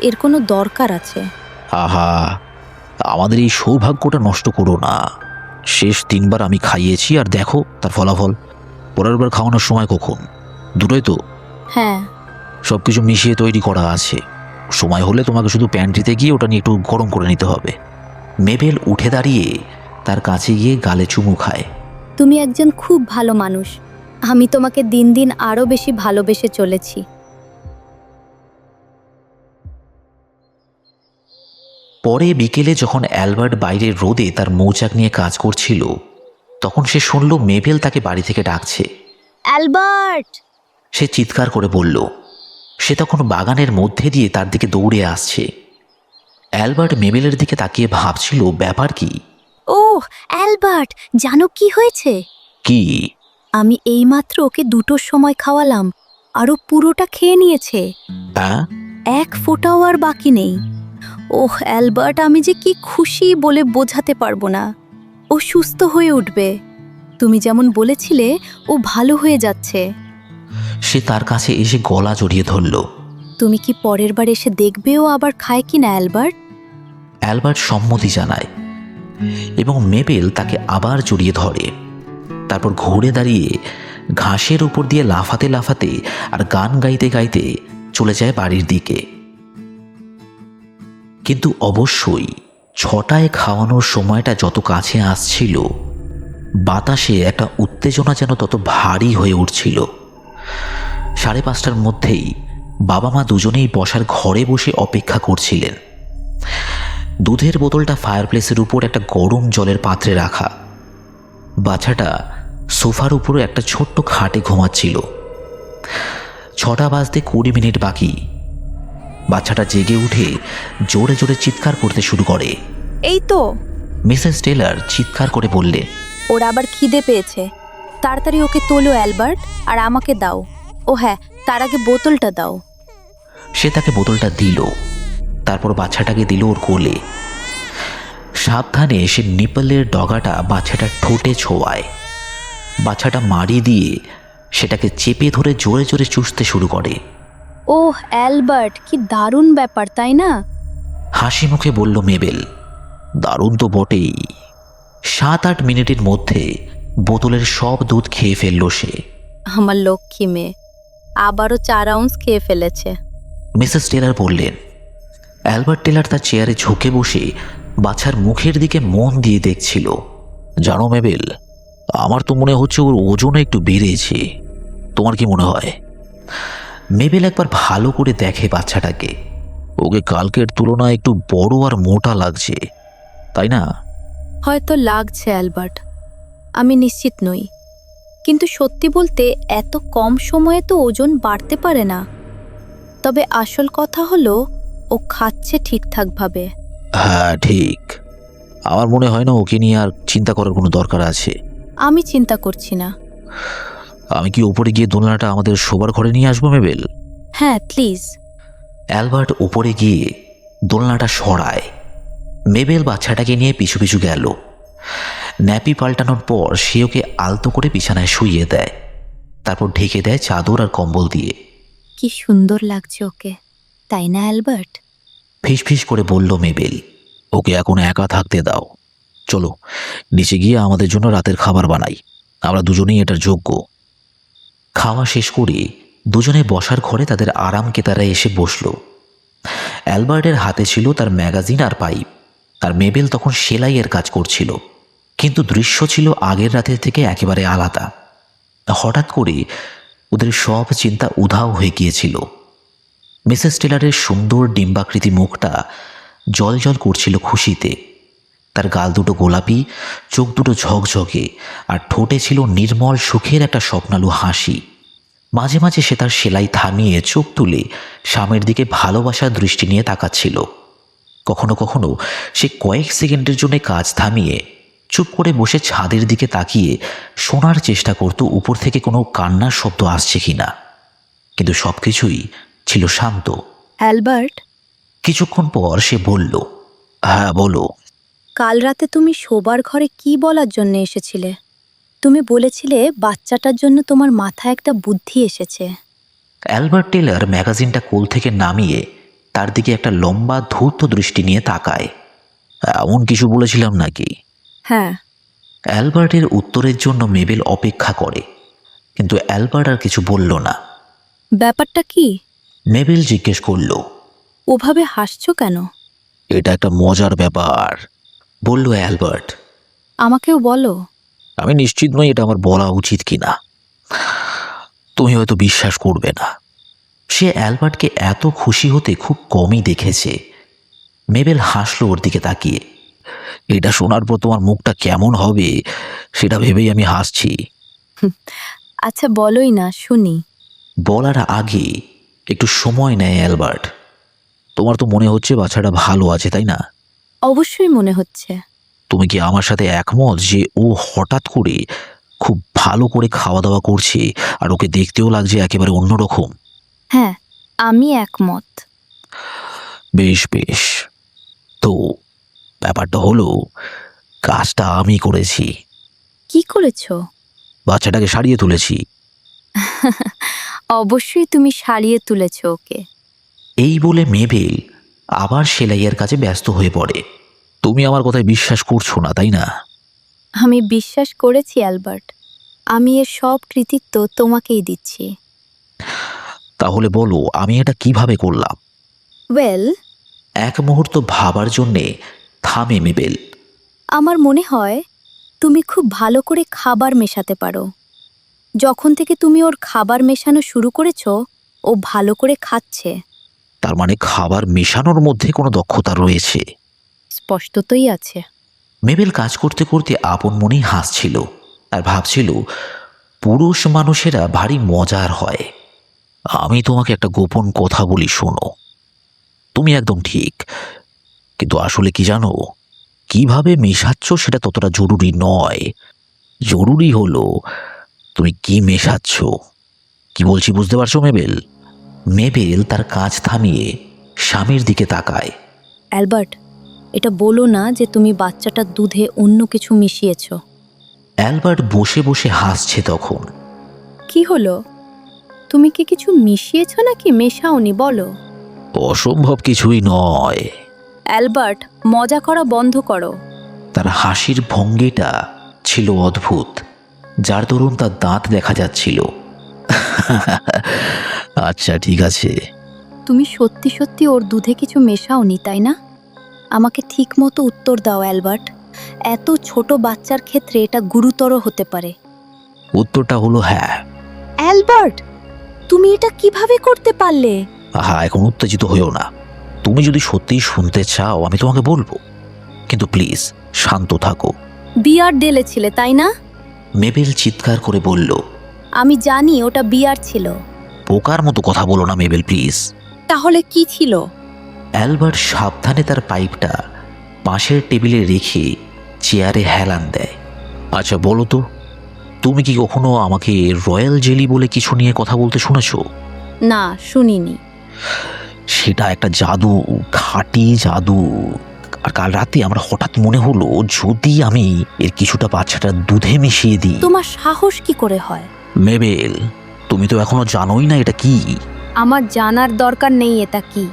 এর কোনো দরকার আছে। আহা, আমাদের এই সৌভাগ্যটা নষ্ট করো না। শেষ 3বার আমি খাইয়েছি, আর দেখো তার ফলাফল। পরের বার খাওয়ানোর সময় কখন? 2টোই তো। হ্যাঁ। সব কিছু মিশিয়ে তৈরি করা আছে। সময় হলে তোমাকে শুধু প্যান্ট্রিতে গিয়ে ওটা নিয়ে একটু গরম করে নিতে হবে। মেবেল উঠে দাঁড়িয়ে তার কাছে গিয়ে গালে চুমু খায়। তুমি একজন খুব ভালো মানুষ। আমি তোমাকে দিন দিন আরো বেশি ভালোবেসে চলেছি। পরে বিকেলে যখন অ্যালবার্ট বাইরে রোদে তার মৌচাক নিয়ে কাজ করছিল, তখন সে শুনল মেবেল তাকে বাড়ি থেকে ডাকছে। অ্যালবার্ট! সে চিৎকার করে বলল। সে তখন বাগানের মধ্যে দিয়ে তার দিকে দৌড়ে আসছে। অ্যালবার্ট মেবেলের দিকে তাকিয়ে ভাবছিল ব্যাপার কি। ওহ অ্যালবার্ট, জানো কি হয়েছে? কি? আমি এইমাত্র ওকে 2টোর সময় খাওয়ালাম, আরও পুরোটা খেয়ে নিয়েছে। হ্যাঁ? 1 ফোঁটাও আর বাকি নেই। ওহ অ্যালবার্ট, আমি যে কি খুশি বলে বোঝাতে পারবো না। ও সুস্থ হয়ে উঠবে। তুমি যেমন বলেছিলে, ও ভালো হয়ে যাচ্ছে। সে তার কাছে এসে গলা জড়িয়ে ধরল। তুমি কি পরের বার এসে দেখবে ও আবার খায় কিনা অ্যালবার্ট? অ্যালবার্ট সম্মতি জানায় এবং মেবেল তাকে আবার জড়িয়ে ধরে। তারপর ঘুরে দাঁড়িয়ে ঘাসের উপর দিয়ে লাফাতে লাফাতে আর গান গাইতে গাইতে চলে যায় বাড়ির দিকে। কিন্তু অবশ্যই 6টায় খাওয়ানোর সময়টা যত কাছে আসছিল, বাতাসে একটা উত্তেজনা যেন তত ভারী হয়ে উঠছিল। 5:30টার মধ্যেই বাবা মা দুজনেই বসার ঘরে বসে অপেক্ষা করছিলেন। দুধের বোতলটা ফায়ারপ্লেসের উপর একটা গরম জলের পাত্রে রাখা। বাচ্চাটা সোফার উপরে একটা ছোট্ট খাটে ঘুমাচ্ছিল। 6টা বাজতে 20 মিনিট বাকি। বাচ্চাটা জেগে উঠে জোরে জোরে চিৎকার করতে শুরু করে। এই তো, মিসেস টেলর চিৎকার করে বললেন, ওর আবার খিদে পেয়েছে। তাড়াতাড়ি ওকে তোলো অ্যালবার্ট, আর আমাকে দাও। ও হ্যাঁ, তার আগে বোতলটা দাও। সে তাকে বোতলটা দিল, তারপর বাচ্চাটাকে দিল ওর কোলে। সাবধানে সে নিপলের ডগাটা বাচ্চাটার ঠোঁটে ছোঁয়ায়। বাচ্চাটা মারি দিয়ে সেটাকে চেপে ধরে জোরে জোরে চুষতে শুরু করে। ওহ অ্যালবার্ট, কি দারুণ ব্যাপার, তাই না? হাসি মুখে বলল মেবেল, দারুণ তো বটেই। 7-8 মিনিটের মধ্যে বোতলের সব দুধ খেয়ে ফেলল সে। আমার লক্ষ্মী মেয়ে আবারও 4 আউন্স খেয়ে ফেলেছে। মিসেস টেলর বললেন। অ্যালবার্ট টেলর তার চেয়ারে ঝুঁকে বসে বাচ্চার মুখের দিকে মন দিয়ে দেখছিল। জানো মেবেল, আমার তো মনে হচ্ছে ওর ওজন একটু বেড়েছে। তোমার কি মনে হয়? মেবেল একবার ভালো করে দেখে বাচ্চাটাকে। ওকে কালকের তুলনায় একটু বড় আর মোটা লাগছে, তাই না? হয়তো লাগছে অ্যালবার্ট, আমি নিশ্চিত নই। কিন্তু সত্যি বলতে এত কম সময়ে তো ওজন বাড়তে পারে না। তবে আসল কথা হলো ও খাচ্ছে ঠিকঠাকভাবে। হ্যাঁ ঠিক। আমার মনে হয় না ওকে নিয়ে আর চিন্তা করার কোনো দরকার আছে। আমি চিন্তা করছি না। আমি কি উপরে গিয়ে দোলনাটা আমাদের শোবার ঘরে নিয়ে আসবো মেবেল? হ্যাঁ প্লিজ। অ্যালবার্ট উপরে গিয়ে দোলনাটা সরায়। মেবেল বাচ্চাটাকে নিয়ে পিছু পিছু গেল। ন্যাপি পাল্টানোর পর সে ওকে আলতো করে বিছানায় শুইয়ে দেয়, তারপর ঢেকে দেয় চাদর আর কম্বল দিয়ে। কি সুন্দর লাগছে ওকে, তাই না অ্যালবার্ট? ফিসফিস করে বলল মেবেল, ওকে এখন একা থাকতে দাও। চলো নিচে গিয়ে আমাদের জন্য রাতের খাবার বানাই, আমরা দুজনেই এটার যোগ্য। খাওয়া শেষ করে দুজনে বসার ঘরে তাদের আরাম কেতারা এসে বসল। অ্যালবার্টের হাতে ছিল তার ম্যাগাজিন আর পাইপ, আর মেবেল তখন সেলাইয়ের কাজ করছিল। কিন্তু দৃশ্য ছিল আগের রাতের থেকে একেবারে আলাদা। হঠাৎ করে ওদের সব চিন্তা উধাও হয়ে গিয়েছিল। মিসেস টেলরের সুন্দর ডিম্বাকৃতি মুখটা জল জল করছিল খুশিতে। তার গাল দুটো গোলাপি, চোখ দুটো ঝকঝকে, আর ঠোঁটে ছিল নির্মল সুখের একটা স্বপ্নালু হাসি। মাঝে মাঝে সে তার সেলাই থামিয়ে চোখ তুলে স্বামীর দিকে ভালোবাসার দৃষ্টি নিয়ে তাকাচ্ছিল। কখনো কখনো সে কয়েক সেকেন্ডের জন্য কাজ থামিয়ে চুপ করে বসে ছাদের দিকে তাকিয়ে শোনার চেষ্টা করত উপর থেকে কোনো কান্নার শব্দ আসছে কিনা। কিন্তু সব কিছুই ছিল শান্ত। অ্যালবার্ট, কিছুক্ষণ পর সে বলল, হ্যাঁ বলো। কাল রাতে তুমি শোবার ঘরে কি বলার জন্য এসেছিলে? তুমি বলেছিলে বাচ্চাটার জন্য তোমার মাথায় একটা বুদ্ধি এসেছে। অ্যালবার্ট টেলর ম্যাগাজিনটা কোল থেকে নামিয়ে তার দিকে একটা লম্বা ধূর্ত দৃষ্টি নিয়ে তাকায়। এমন কিছু বলেছিলাম নাকি? হ্যাঁ। অ্যালবার্টের উত্তরের জন্য মেবেল অপেক্ষা করে, কিন্তু অ্যালবার্ট আর কিছু বলল না। ব্যাপারটা কি? মেবেল জিজ্ঞেস করল, ওভাবে হাসছো কেন? এটা একটা মজার ব্যাপার, বলল অ্যালবার্ট। আমাকেও বলো। আমি নিশ্চিত নই এটা আমার বলা উচিত কিনা। তুমি হয়তো বিশ্বাস করবে না। সে অ্যালবার্টকে এত খুশি হতে খুব কমই দেখেছে। মেবেল হাসলো ওর দিকে তাকিয়ে। এটা শোনার পর তোমার মুখটা কেমন হবে সেটা ভেবেই আমি হাসছি। আচ্ছা বলোই না, শুনি। বলার আগে একটু সময় নেয় অ্যালবার্ট। তোমার তো মনে হচ্ছে বাচ্চাটা ভালো আছে, তাই না? অবশ্যই মনে হচ্ছে। তুমি কি আমার সাথে একমত যে ও হঠাৎ করে খুব ভালো করে খাওয়া দাওয়া করছে আর ওকে দেখতেও লাগছে একেবারে অন্যরকম? হ্যাঁ, আমি একমত। বেশ বেশ। তো ব্যাপারটা হলো, কাজটা আমি করেছি। কি করেছো? বাচ্চাটাকে সারিয়ে তুলেছি। অবশ্যই তুমি সারিয়ে তুলেছো ওকে। এই বলে মেবেল আবার সেলাইয়ের কাজে ব্যস্ত হয়ে পড়ে। তুমি আমার কথায় বিশ্বাস করছো না, তাই না? আমি বিশ্বাস করেছি অ্যালবার্ট। আমি এর সব কৃতিত্ব তোমাকেই দিচ্ছি। তাহলে বলো আমি এটা কিভাবে করলাম? ওয়েল, এক মুহূর্ত ভাবার জন্যে থামে মেবেল। আমার মনে হয় তুমি খুব ভালো করে খাবার মেশাতে পারো। যখন থেকে তুমি ওর খাবার মেশানো শুরু করেছো, ও ভালো করে খাচ্ছে। তার মানে খাবার মেশানোর মধ্যে কোনো দক্ষতা রয়েছে। স্পষ্টতই আছে। মেবেল কাজ করতে করতে আপন মনেই হাসছিল আর ভাবছিল পুরুষ মানুষেরা ভারী মজার হয়। আমি তোমাকে একটা গোপন কথা বলি, শোনো। তুমি একদম ঠিক, কিন্তু আসলে কি জানো, কিভাবে মেশাচ্ছ সেটা ততটা জরুরি নয়। জরুরি হলো তুমি কি মেশাচ্ছ। কি বলছি বুঝতে পারছো মেবেল? মেবেল তার কাজ থামিয়ে স্বামীর দিকে তাকায়। অ্যালবার্ট, এটা বলো না যে তুমি বাচ্চাটার দুধে অন্য কিছু মিশিয়েছো। অ্যালবার্ট বসে বসে হাসছে তখন। কি হলো? তুমি কি কিছু মিশিয়েছো নাকি মেশাওনি, বলো। অসম্ভব কিছুই নয়। অ্যালবার্ট, মজা করা বন্ধ করো। তার হাসির ভঙ্গিটা ছিল অদ্ভুত, যার দরুন তার দাঁত দেখা যাচ্ছিল। আচ্ছা ঠিক আছে। তুমি সত্যি সত্যি ওর দুধে কিছু মেশাওনি, তাই না? আমাকে ঠিকমতো উত্তর দাও অ্যালবার্ট। এত ছোট বাচ্চার ক্ষেত্রে এটা গুরুতর হতে পারে। উত্তরটা হলো হ্যাঁ। অ্যালবার্ট, তুমি এটা কিভাবে করতে পারলে? আহা, এখন উত্তেজিত হইও না। তুমি যদি সত্যিই শুনতে চাও আমি তোমাকে বলবো, কিন্তু প্লিজ শান্ত থাকো। বিয়ার ঢেলেছিলে, তাই না? মেবেল চিৎকার করে বলল। আমি জানি ওটা বিয়ার ছিল। পোকার মতো কথা বলো না মেবেল, প্লিজ। তাহলে কি ছিল? অ্যালবার্ট সাবধানে তার পাইপটা পাশের টেবিলে রেখে চেয়ারে হেলান দেয়। আচ্ছা বলো তো, তুমি কি কখনো আমাকে রয়্যাল জেলি বলে কিছু নিয়ে কথা বলতে শুনেছো? না, শুনিনি। সেটা একটা জাদু, খাঁটি জাদু। আর কাল রাতে আমার হঠাৎ মনে হলো যদি আমি এর কিছুটা বাচ্চাটার দুধে মিশিয়ে দিই। তোমার সাহস কি করে হয়? মেবেল, তুমি তো এখনো জানোই না এটা কি। আমার জানার দরকার নেই এটা কি।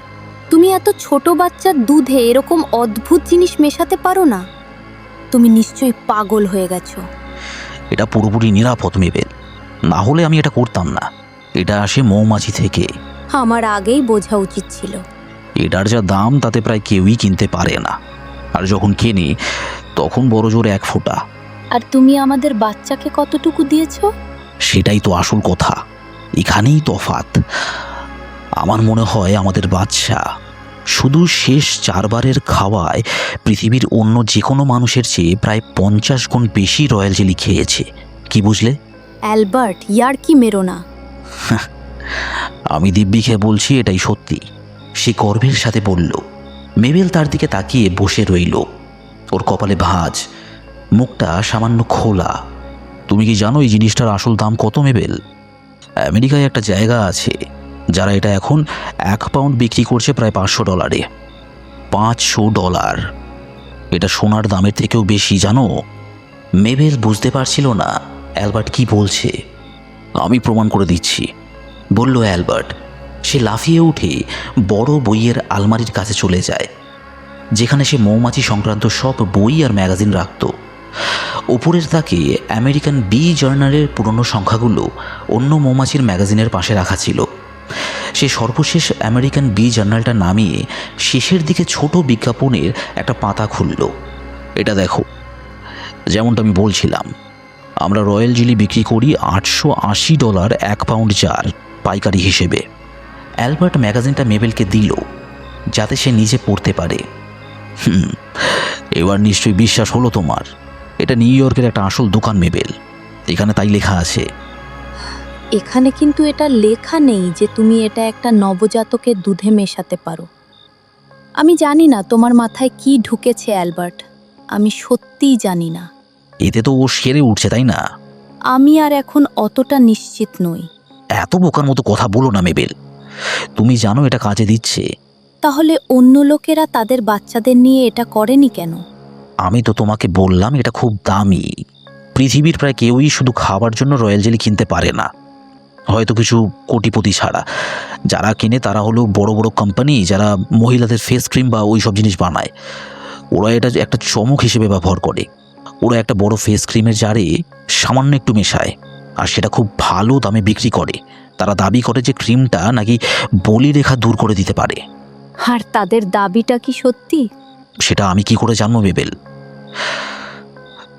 তুমি এত ছোট বাচ্চার দুধে এরকম অদ্ভুত জিনিস মেশাতে পারো না? তুমি নিশ্চয়ই পাগল হয়ে গেছো। এটা পুরোপুরি নিরাপদ মেবেল, না হলে আমি এটা করতাম না। এটা আসে মৌমাছি থেকে। আমার আগেই বোঝা উচিত ছিল। এটার যা দাম তাতে প্রায় কেউই কিনতে পারে না, আর যখন কিনি তখন বড় জোর 1 ফোঁটা। আর তুমি আমাদের বাচ্চাকে কতটুকু দিয়েছো? সেটাই তো আসল কথা, এখানেই তফাৎ। আমার মনে হয় আমাদের বাচ্চা শুধু শেষ 4 বারের খাওয়ায় পৃথিবীর অন্য যে কোনো মানুষের চেয়ে প্রায় 50 গুণ বেশি রয়্যাল জেলি খেয়েছে। কি বুঝলে? অ্যালবার্ট, ইয়ার কি মেরো না। আমি দিব্যি খেয়ে বলছি এটাই সত্যি, সে গর্বের সাথে বলল। মেবেল তার দিকে তাকিয়ে বসে রইল। ওর কপালে ভাঁজ, মুখটা সামান্য খোলা। তুমি কি জানো এই জিনিসটার আসল দাম কত মেবেল? আমেরিকায় একটা জায়গা আছে যারা এটা এখন 1 পাউন্ড বিক্রি করছে প্রায় $500। $500। এটা সোনার দামের থেকেও বেশি, জানো? মেবেল বুঝতে পারছিল না অ্যালবার্ট কি বলছে। আমি প্রমাণ করে দিচ্ছি, বলল অ্যালবার্ট। সে লাফিয়ে উঠে বড় বইয়ের আলমারির কাছে চলে যায়, যেখানে সে মৌমাছি সংক্রান্ত সব বই আর ম্যাগাজিন রাখত। উপরের তাকে আমেরিকান বি জার্নালের পুরনো সংখ্যাগুলো অন্য মৌমাছির ম্যাগাজিনের পাশে রাখা ছিল। সে সর্বশেষ আমেরিকান বি জার্নালটা নামিয়ে শেষের দিকে ছোট বিজ্ঞাপনের একটা পাতা খুলল। এটা দেখো, যেমনটা আমি বলছিলাম, আমরা রয়্যাল জেলি বিক্রি করি $880 1 পাউন্ড জার, পাইকারি হিসেবে। অ্যালবার্ট ম্যাগাজিনটা মেবেলকে দিল যাতে সে নিজে পড়তে পারে। এবার নিশ্চয়ই বিশ্বাস হলো তোমার? এটা নিউ ইয়র্কের একটা আসল দোকান মেবেল, এখানে তাই লেখা আছে। এখানে কিন্তু এটা লেখা নেই যে তুমি এটা একটা নবজাতকের দুধে মেশাতে পারো। আমি জানি না তোমার মাথায় কি ঢুকেছে অ্যালবার্ট, আমি সত্যিই জানি না। এতে তো ও সেরে উঠছে, তাই না? আমি আর এখন অতটা নিশ্চিত নই। এত বোকার মতো কথা বলো না মেবেল, তুমি জানো এটা কাজে দিচ্ছে। তাহলে অন্য লোকেরা তাদের বাচ্চাদের নিয়ে এটা করেনি কেন? আমি তো তোমাকে বললাম এটা খুব দামি। পৃথিবীর প্রায় কেউই শুধু খাবার জন্য রয়্যাল জেলি কিনতে পারে না, হয়তো কিছু কোটিপতি ছাড়া। যারা কেনে তারা হলো বড় বড় কোম্পানি, যারা মহিলাদের ফেস ক্রিম বা ওই সব জিনিস বানায়। ওরা এটা একটা চমক হিসেবে ব্যবহার করে। ওরা একটা বড় ফেস ক্রিমের জারে সামান্য একটু মেশায়, আর সেটা খুব ভালো দামে বিক্রি করে। তারা দাবি করে যে ক্রিমটা নাকি বলিরেখা দূর করে দিতে পারে। আর তাদের দাবিটা কি সত্যি? সেটা আমি কি করে জানবো মেবেল?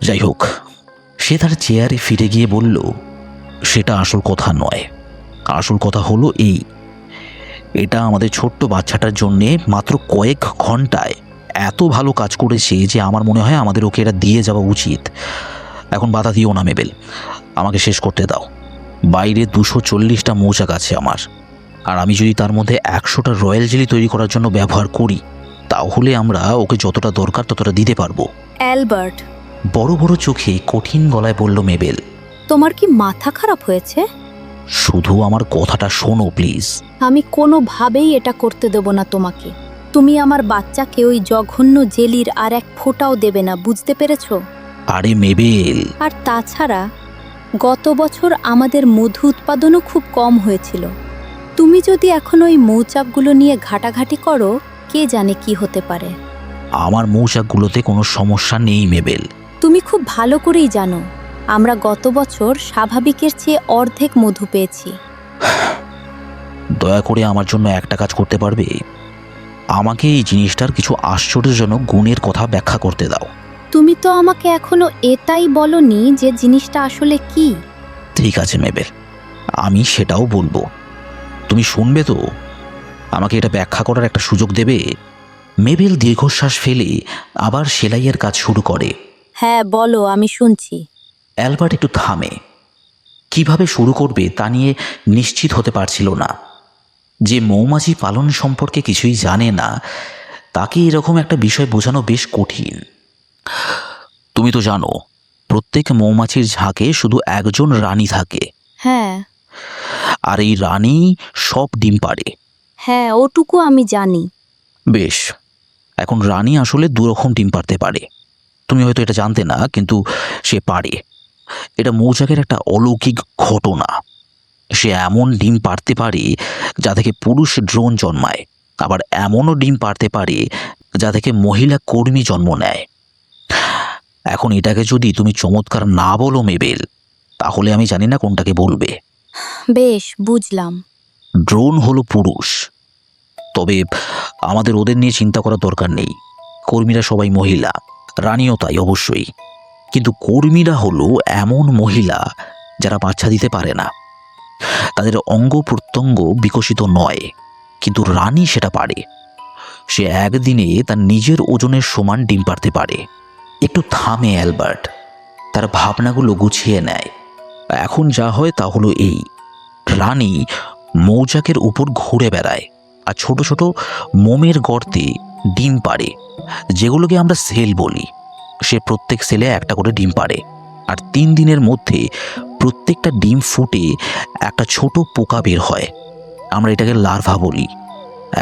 যাই হোক, সে তার চেয়ারে ফিরে গিয়ে বলল, সেটা আসল কথা নয়। আসল কথা হলো এটা আমাদের ছোট্ট বাচ্চাটার জন্যে মাত্র কয়েক ঘন্টায় এত ভালো কাজ করেছে যে আমার মনে হয় আমাদের ওকে এটা দিয়ে যাওয়া উচিত। এখন বাধা দিও না মেবেল, আমাকে শেষ করতে দাও। বাইরে 240টা মৌচাক আছে আমার, আর আমি যদি তার মধ্যে 100টা রয়্যাল জেলি তৈরি করার জন্য ব্যবহার করি, তাহলে আমরা ওকে যতটা দরকার ততটা দিতে পারবো। অ্যালবার্ট, বড় বড় চোখে কঠিন গলায় বলল মেবেল, তোমার কি মাথা খারাপ হয়েছে? শুধু আমার কথাটা শোনো প্লিজ। আমি কোনোভাবেই এটা করতে দেব না তোমাকে। তুমি আমার বাচ্চাকে ওই জঘন্য জেলির আর এক ফোঁটাও দেবে না, বুঝতে পেরেছো? আরে মেবেল, আর তাছাড়া গত বছর আমাদের মধু উৎপাদনও খুব কম হয়েছিল। তুমি যদি এখন ওই মৌচাকগুলো নিয়ে ঘাটাঘাটি করো, কে জানে কি হতে পারে। আমার মৌচাকগুলোতে কোনো সমস্যা নেই মেবেল। তুমি খুব ভালো করেই জানো আমরা গত বছর স্বাভাবিকের চেয়ে অর্ধেক মধু পেয়েছি। দয়া করে আমার জন্য একটা কাজ করতে পারবে? আমাকে এই জিনিসটার কিছু আশ্চর্যজনক গুণের কথা ব্যাখ্যা করতে দাও। তুমি তো আমাকে এখনো এটাই বলনি যে জিনিসটা আসলে কি। ঠিক আছে মেবেল, আমি সেটাও বলবো। তুমি শুনবে তো? আমাকে এটা ব্যাখ্যা করার একটা সুযোগ দেবে? মেবেল দীর্ঘশ্বাস ফেলে আবার সেলাইয়ের কাজ শুরু করে। হ্যাঁ বলো, আমি শুনছি। অ্যালবার্ট একটু থামে। কিভাবে শুরু করবে তা নিয়ে নিশ্চিত হতে পারছিল না। যে মৌমাছি পালন সম্পর্কে কিছুই জানে না, তাকে এরকম একটা বিষয় বোঝানো বেশ কঠিন। তুমি তো জানো, প্রত্যেক মৌমাছির ঝাঁকে শুধু একজন রানী থাকে। হ্যাঁ আর এই রানী সব ডিম পাড়ে। হ্যাঁ, ওটুকু আমি জানি। বেশ, এখন রানী আসলে দুরকম ডিম পাড়তে পারে। তুমি হয়তো এটা জানতে না, কিন্তু সে পারে। এটা মৌচাকের একটা অলৌকিক ঘটনা। সে এমন ডিম পাড়তে পারে যা থেকে পুরুষ ড্রোন জন্মায়, আবার এমনও ডিম পাড়তে পারে যা থেকে মহিলা কর্মী জন্ম নেয়। এখন এটাকে যদি তুমি চমৎকার না বলো মেবেল, তাহলে আমি জানি না কোনটাকে বলবে। বেশ, বুঝলাম। ড্রোন হলো পুরুষ, তবে আমাদের ওদের নিয়ে চিন্তা করার দরকার নেই। কর্মীরা সবাই মহিলা, রানীও তাই অবশ্যই। কিন্তু কর্মীরা হলো এমন মহিলা যারা বাচ্চা দিতে পারে না। তাদের অঙ্গ প্রত্যঙ্গ বিকশিত নয়, কিন্তু রানী সেটা পারে। সে একদিনে তার নিজের ওজনের সমান ডিম পাড়তে পারে। একটু থামে অ্যালবার্ট, তার ভাবনাগুলো গুছিয়ে নেয়। এখন যা হয় তা হলো রানী মৌচাকের উপর ঘুরে বেড়ায় আর ছোট ছোট মোমের গর্তে ডিম পাড়ে, যেগুলোকে আমরা সেল বলি। সে প্রত্যেক সেলে একটা করে ডিম পাড়ে, আর 3 দিনের মধ্যে প্রত্যেকটা ডিম ফুটে একটা ছোট পোকা বের হয়। আমরা এটাকে লার্ভা বলি।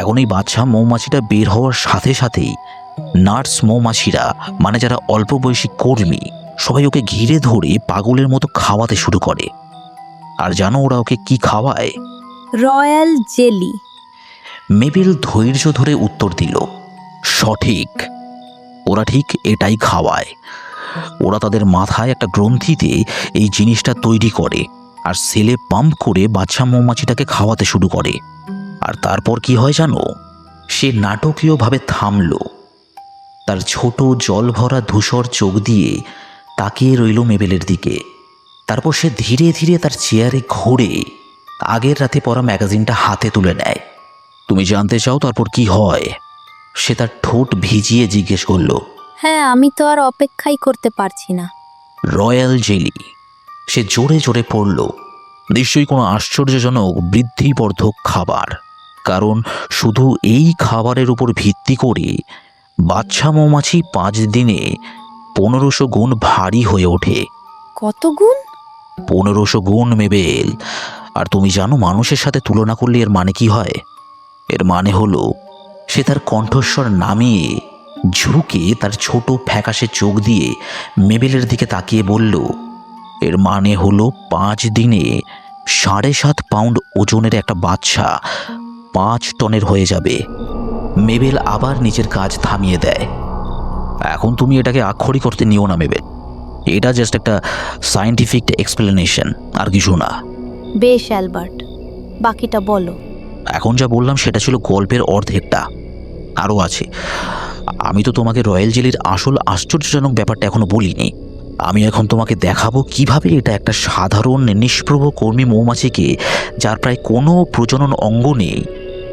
এখন এই বাচ্চা মৌমাছিটা বের হওয়ার সাথে সাথেই নার্স মৌমাছিরা, মানে যারা অল্প বয়সী কর্মী, সবাই ওকে ঘিরে ধরে পাগলের মতো খাওয়াতে শুরু করে। আর জানো ওরা ওকে কি খাওয়ায়? Royal jelly. মেবেল ধৈর্য ধরে উত্তর দিল, সঠিক, ওরা ঠিক এটাই খাওয়ায়। ওরা তাদের মাথায় একটা গ্রন্থিতে এই জিনিসটা তৈরি করে আর সেলে পাম্প করে বাচ্চা মৌমাছিটাকে খাওয়াতে শুরু করে। আর তারপর কি হয় জানো? সে নাটকীয়ভাবে থামল, তার ছোট জল ভরা ধূসর চোখ দিয়ে তাকিয়ে রইল মেবেলের দিকে। তারপর সে ধীরে ধীরে তার চেয়ারে ঘুরে আগের রাতে পড়া ম্যাগাজিনটা হাতে তুলে নেয়। তুমি জানতে চাও তারপর কি হয়? সে তার ঠোঁট ভিজিয়ে জিজ্ঞেস করল। হ্যাঁ, আমি তো আর অপেক্ষাই করতে পারছি না। Royal jelly. সে জোরে জোরে পড়ল। নিশ্চয়ই কোনো আশ্চর্যজনক বৃদ্ধিবর্ধক খাবার, কারণ শুধু এই খাবারের উপর ভিত্তি করে বাচ্চা মৌমাছি 5 দিনে 1500 গুণ ভারী হয়ে ওঠে। কত গুণ? 1500 গুণ মেবেল। আর তুমি জানো মানুষের সাথে তুলনা করলে এর মানে কি হয়? এর মানে হলো, সে তার কণ্ঠস্বর নামিয়ে ঝুঁকে তার ছোট ফ্যাকাশে চোখ দিয়ে মেবেলের দিকে তাকিয়ে বলল, এর মানে হলো 5 দিনে 7.5 পাউন্ড ওজনের একটা বাচ্চা 5 টনের হয়ে যাবে। মেবেল আবার নিজের কাজ থামিয়ে দেয়। এখন তুমি এটাকে আক্ষরিক করতে নিও না মেবেল, এটা জাস্ট একটা সায়েন্টিফিক এক্সপ্লেনেশন, আর কিছু না। বেশ অ্যালবার্ট, বাকিটা বলো। এখন যা বললাম সেটা ছিল গল্পের অর্ধেকটা, আরও আছে। আমি তো তোমাকে রয়্যাল জেলির আসল আশ্চর্যজনক ব্যাপারটা এখনো বলিনি। আমি এখন তোমাকে দেখাবো কিভাবে এটা একটা সাধারণ নিষ্প্রভ কর্মী মৌমাছিকে, যার প্রায় কোনো প্রজনন অঙ্গ নেই,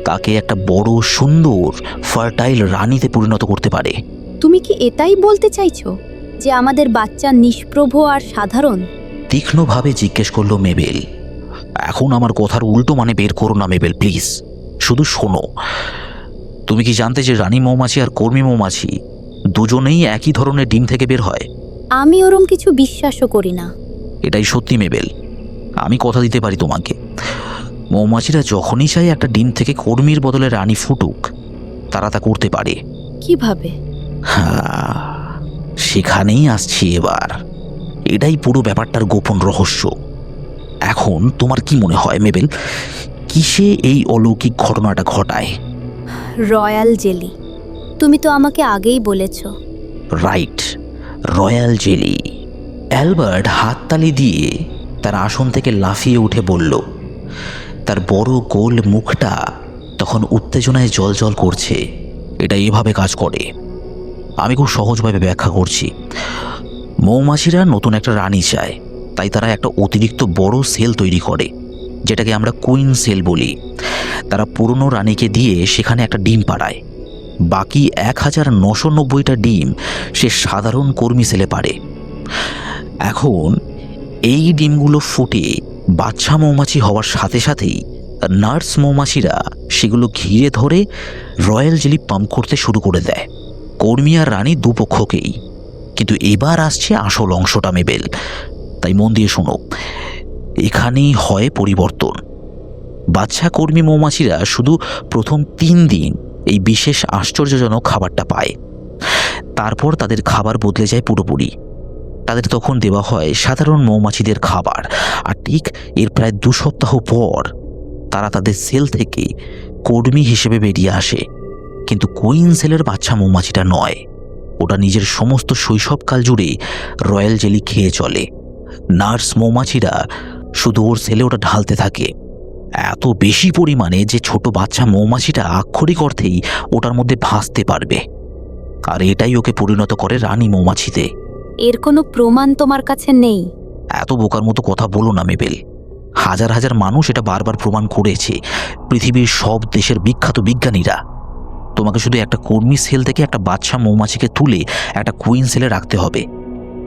তাকে একটা বড় সুন্দর ফার্টাইল রানীতে পরিণত করতে পারে। তুমি কি এটাই বলতে চাইছো যে আমাদের বাচ্চা নিষ্প্রভ আর সাধারণ? তীক্ষ্ণভাবে জিজ্ঞেস করলো মেবেল। এখন আমার কথার উল্টো মানে বের করো না মেবেল, প্লিজ। শুধু শোনো, তুমি কি জানতে যে রানী মৌমাছি আর কর্মী মৌমাছি দুজনেই একই ধরনের ডিম থেকে বের হয়? আমি ওরম কিছু বিশ্বাসও করি না। এটাই সত্যি মেবেল, আমি কথা দিতে পারি তোমাকে। মৌমাছিরা যখনই চায় একটা ডিম থেকে কর্মীর বদলে রানী ফুটুক, তারা তা করতে পারে। কিভাবে? হ্যাঁ, সেখানেই আসছি এবার। এটাই পুরো ব্যাপারটার গোপন রহস্য। এখন তোমার কি মনে হয় মেবেল, কিসে এই অলৌকিক ঘটনাটা ঘটায়? Royal jelly. তুমি তো আমাকে আগেই বলেছো। Right, royal jelly. অ্যালবার্ট হাততালি দিয়ে তার আসন থেকে লাফিয়ে উঠে বলল। তার বড় গোল মুখটা তখন উত্তেজনায় জ্বলজ্বল করছে। এটা এভাবে কাজ করে, আমি খুব সহজভাবে ব্যাখ্যা করছি। মৌমাছিরা নতুন একটা রানী চায়, তাই তারা একটা অতিরিক্ত বড় সেল তৈরি করে, যেটাকে আমরা কুইন সেল বলি। তারা পুরনো রানীকে দিয়ে সেখানে একটা ডিম পাড়ায়। বাকি 1990টা ডিম সে সাধারণ কর্মী সেলে পারে। এখন এই ডিমগুলো ফুটে বাচ্চা মৌমাছি হওয়ার সাথে সাথেই নার্স মৌমাছিরা সেগুলো ঘিরে ধরে রয়্যাল জেলি পাম্প করতে শুরু করে দেয়, কর্মী আর রানী দুপক্ষকেই। কিন্তু এবার আসছে আসল অংশটা মেবেল, তাই মন দিয়ে শোনো। এখানেই হয় পরিবর্তন। বাচ্চা কর্মী মৌমাছিরা শুধু প্রথম 3 দিন এই বিশেষ আশ্চর্যজনক খাবারটা পায়। তারপর তাদের খাবার বদলে যায় পুরোপুরি। তাদের তখন দেওয়া হয় সাধারণ মৌমাছিদের খাবার, আর ঠিক এর প্রায় 2 সপ্তাহ পর তারা তাদের সেল থেকে কর্মী হিসেবে বেরিয়ে আসে। কিন্তু কুইন সেলের বাচ্চা মৌমাছিটা নয়, ওটা নিজের সমস্ত শৈশবকাল জুড়ে রয়্যাল জেলি খেয়ে চলে। নার্স মৌমাছিরা শুধু ওর সেলে ওটা ঢালতে থাকে, এত বেশি পরিমাণে যে ছোট বাচ্চা মৌমাছিটা আক্ষরিক অর্থেই ওটার মধ্যে ভাসতে পারবে। আর এটাই ওকে পরিণত করে রানী মৌমাছিতে। এর কোনো প্রমাণ তোমার কাছে নেই? এত বোকার মতো কথা বলো না মেবেল। হাজার হাজার মানুষ এটা বারবার প্রমাণ করেছে, পৃথিবীর সব দেশের বিখ্যাত বিজ্ঞানীরা। তোমাকে শুধু একটা কর্মী সেল থেকে একটা বাচ্চা মৌমাছিকে তুলে একটা কুইন সেলে রাখতে হবে।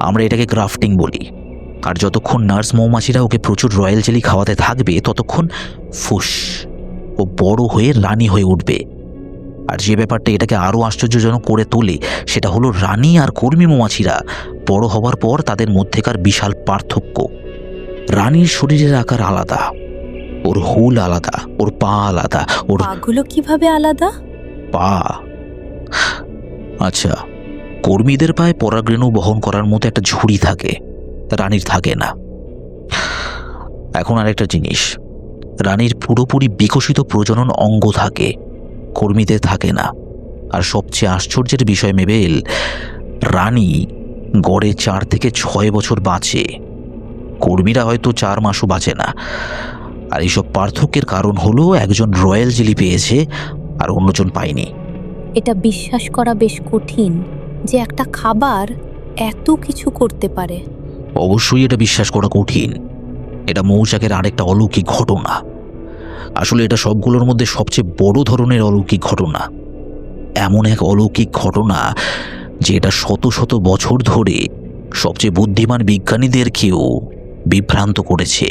আমরা এটাকে গ্রাফটিং বলি। আর যতক্ষণ নার্স মৌমাছিরা ওকে প্রচুর রয়্যাল জেলি খাওয়াতে থাকবে, ততক্ষণ ফুস ও বড় হয়ে রানী হয়ে উঠবে। আর যে ব্যাপারটা এটাকে আরও আশ্চর্যজনক করে তোলে, সেটা হলো রানী আর কর্মী মৌমাছিরা বড় হবার পর তাদের মধ্যেকার বিশাল পার্থক্য। রানীর শরীরের আকার আলাদা, ওর হুল আলাদা, ওর পা আলাদা। ওর পাগুলো কিভাবে আলাদা? পা, আচ্ছা, কর্মীদের পায়ে পরাগরেণু বহন করার মতো একটা ঝুড়ি থাকে, রানীর থাকে না। এখন আরেকটা জিনিস, রানীর পুরোপুরি বিকশিত প্রজনন অঙ্গ থাকে, কর্মীদের থাকে না। আর সবচেয়ে আশ্চর্যের বিষয় মেবেল, রানী গড়ে 4 থেকে 6 বছর বাঁচে, কর্মীরা হয়তো 4 মাসও বাঁচে না। আর এইসব পার্থক্যের কারণ হলো একজন রয়্যাল জেলি পেয়েছে আর অন্যজন পায়নি। এটা বিশ্বাস করা বেশ কঠিন যে একটা খাবার এত কিছু করতে পারে। অবশ্যই এটা বিশ্বাস করা কঠিন। এটা মৌচাকের আরেকটা অলৌকিক ঘটনা। আসলে এটা সবগুলোর মধ্যে সবচেয়ে বড় ধরনের অলৌকিক ঘটনা। এমন এক অলৌকিক ঘটনা যে এটা শত শত বছর ধরে সবচেয়ে বুদ্ধিমান বিজ্ঞানীদেরকেও বিভ্রান্ত করেছে।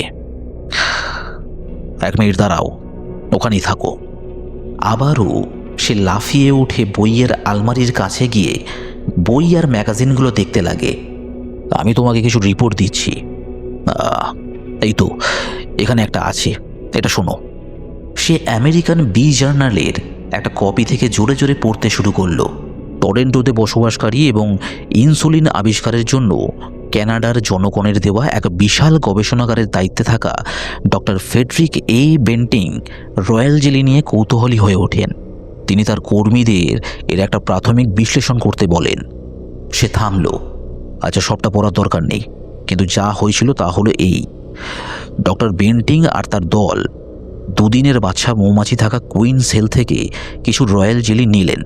1 মিনিট দাঁড়াও, ওখানেই থাকো। আবারও সে লাফিয়ে উঠে বইয়ের আলমারির কাছে গিয়ে বই আর ম্যাগাজিনগুলো দেখতে লাগে। আমি তোমাকে কিছু রিপোর্ট দিচ্ছি। এই তো এখানে একটা আছে, এটা শোনো। সে আমেরিকান বি জার্নালের একটা কপি থেকে জোরে জোরে পড়তে শুরু করলো। টরেন্টোতে বসবাসকারী এবং ইনসুলিন আবিষ্কারের জন্য কানাডার জনগণের দেওয়া এক বিশাল গবেষণাগারের দায়িত্বে থাকা ডক্টর ফ্রেডরিক এ বেন্টিং রয়্যাল জেলি নিয়ে কৌতূহলী হয়ে ওঠেন। তিনি তার কর্মীদের এর একটা প্রাথমিক বিশ্লেষণ করতে বলেন। সে থামল, আচ্ছা, সবটা পড়ার দরকার নেই, কিন্তু যা হয়েছিল তা হলো এই: ডক্টর বেন্টিং আর তার দল দুদিনের বাচ্চা মৌমাছি থাকা কুইন সেল থেকে কিছু রয়্যাল জেলি নিলেন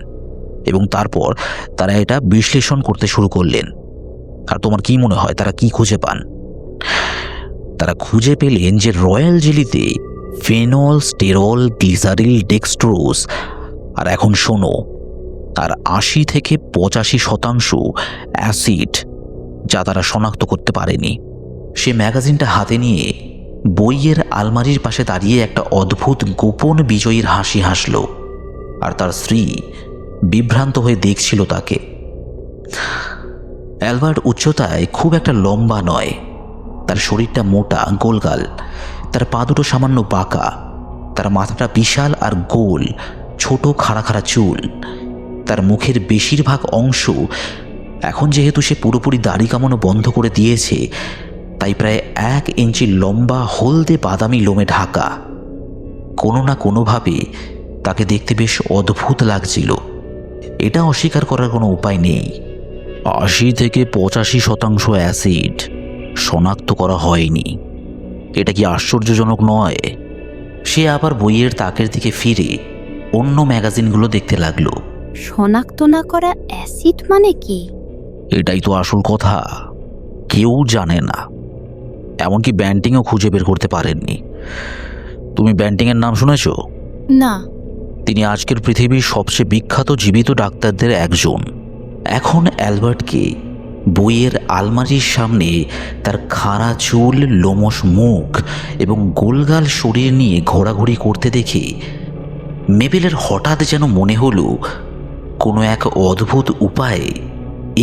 এবং তারপর তারা এটা বিশ্লেষণ করতে শুরু করলেন। আর তোমার কি মনে হয় তারা কি খুঁজে পান? তারা খুঁজে পেলেন যে royal জেলিতে phenol, sterol, glyceryl, dextrose আর এখন শোনো, আর ৮০ থেকে ৮৫% অ্যাসিড, যা তারা শনাক্ত করতে পারেনি। সে ম্যাগাজিনটা হাতে নিয়ে বইয়ের আলমারির পাশে দাঁড়িয়ে একটা অদ্ভুত গোপন বিজয়ীর হাসি হাসল, আর তার স্ত্রী বিভ্রান্ত হয়ে দেখছিল তাকে। অ্যালবার্ট উচ্চতায় খুব একটা লম্বা নয়, তার শরীরটা মোটা, গোলগাল, তার পা দুটো সামান্য বাঁকা, তার মাথাটা বিশাল আর গোল, ছোট খাড়া খাড়া চুল। তার মুখের বেশিরভাগ অংশ এখন যেহেতু সে পুরোপুরি দাড়ি কামানো বন্ধ করে দিয়েছে, তাই প্রায় ১ ইঞ্চি লম্বা হলদে বাদামি লোমে ঢাকা। কোনো না কোনোভাবে তাকে দেখতে বেশ অদ্ভুত লাগছিল, এটা অস্বীকার করার কোনো উপায় নেই। ৮০ থেকে ৮৫% অ্যাসিড শনাক্ত করা হয়নি, এটা কি আশ্চর্যজনক নয়? সে আবার বইয়ের তাকের দিকে ফিরে অন্য ম্যাগাজিনগুলো দেখতে লাগলো। শনাক্ত না করা অ্যাসিড মানে কি? এটাই তো আসল কথা, কেউ জানে না, এমনকি ব্যান্টিংও খুঁজে বের করতে পারেননি। তুমি ব্যান্টিংয়ের নাম শুনেছ? না। তিনি আজকের পৃথিবীর সবচেয়ে বিখ্যাত জীবিত ডাক্তারদের একজন। এখন অ্যালবার্টকে বইয়ের আলমারির সামনে তার খাড়া চুল, লোমশ মুখ এবং গোলগাল শরীর নিয়ে ঘোরাঘুরি করতে দেখে মেবেলের হঠাৎ যেন মনে হলো কোনো এক অদ্ভুত উপায়ে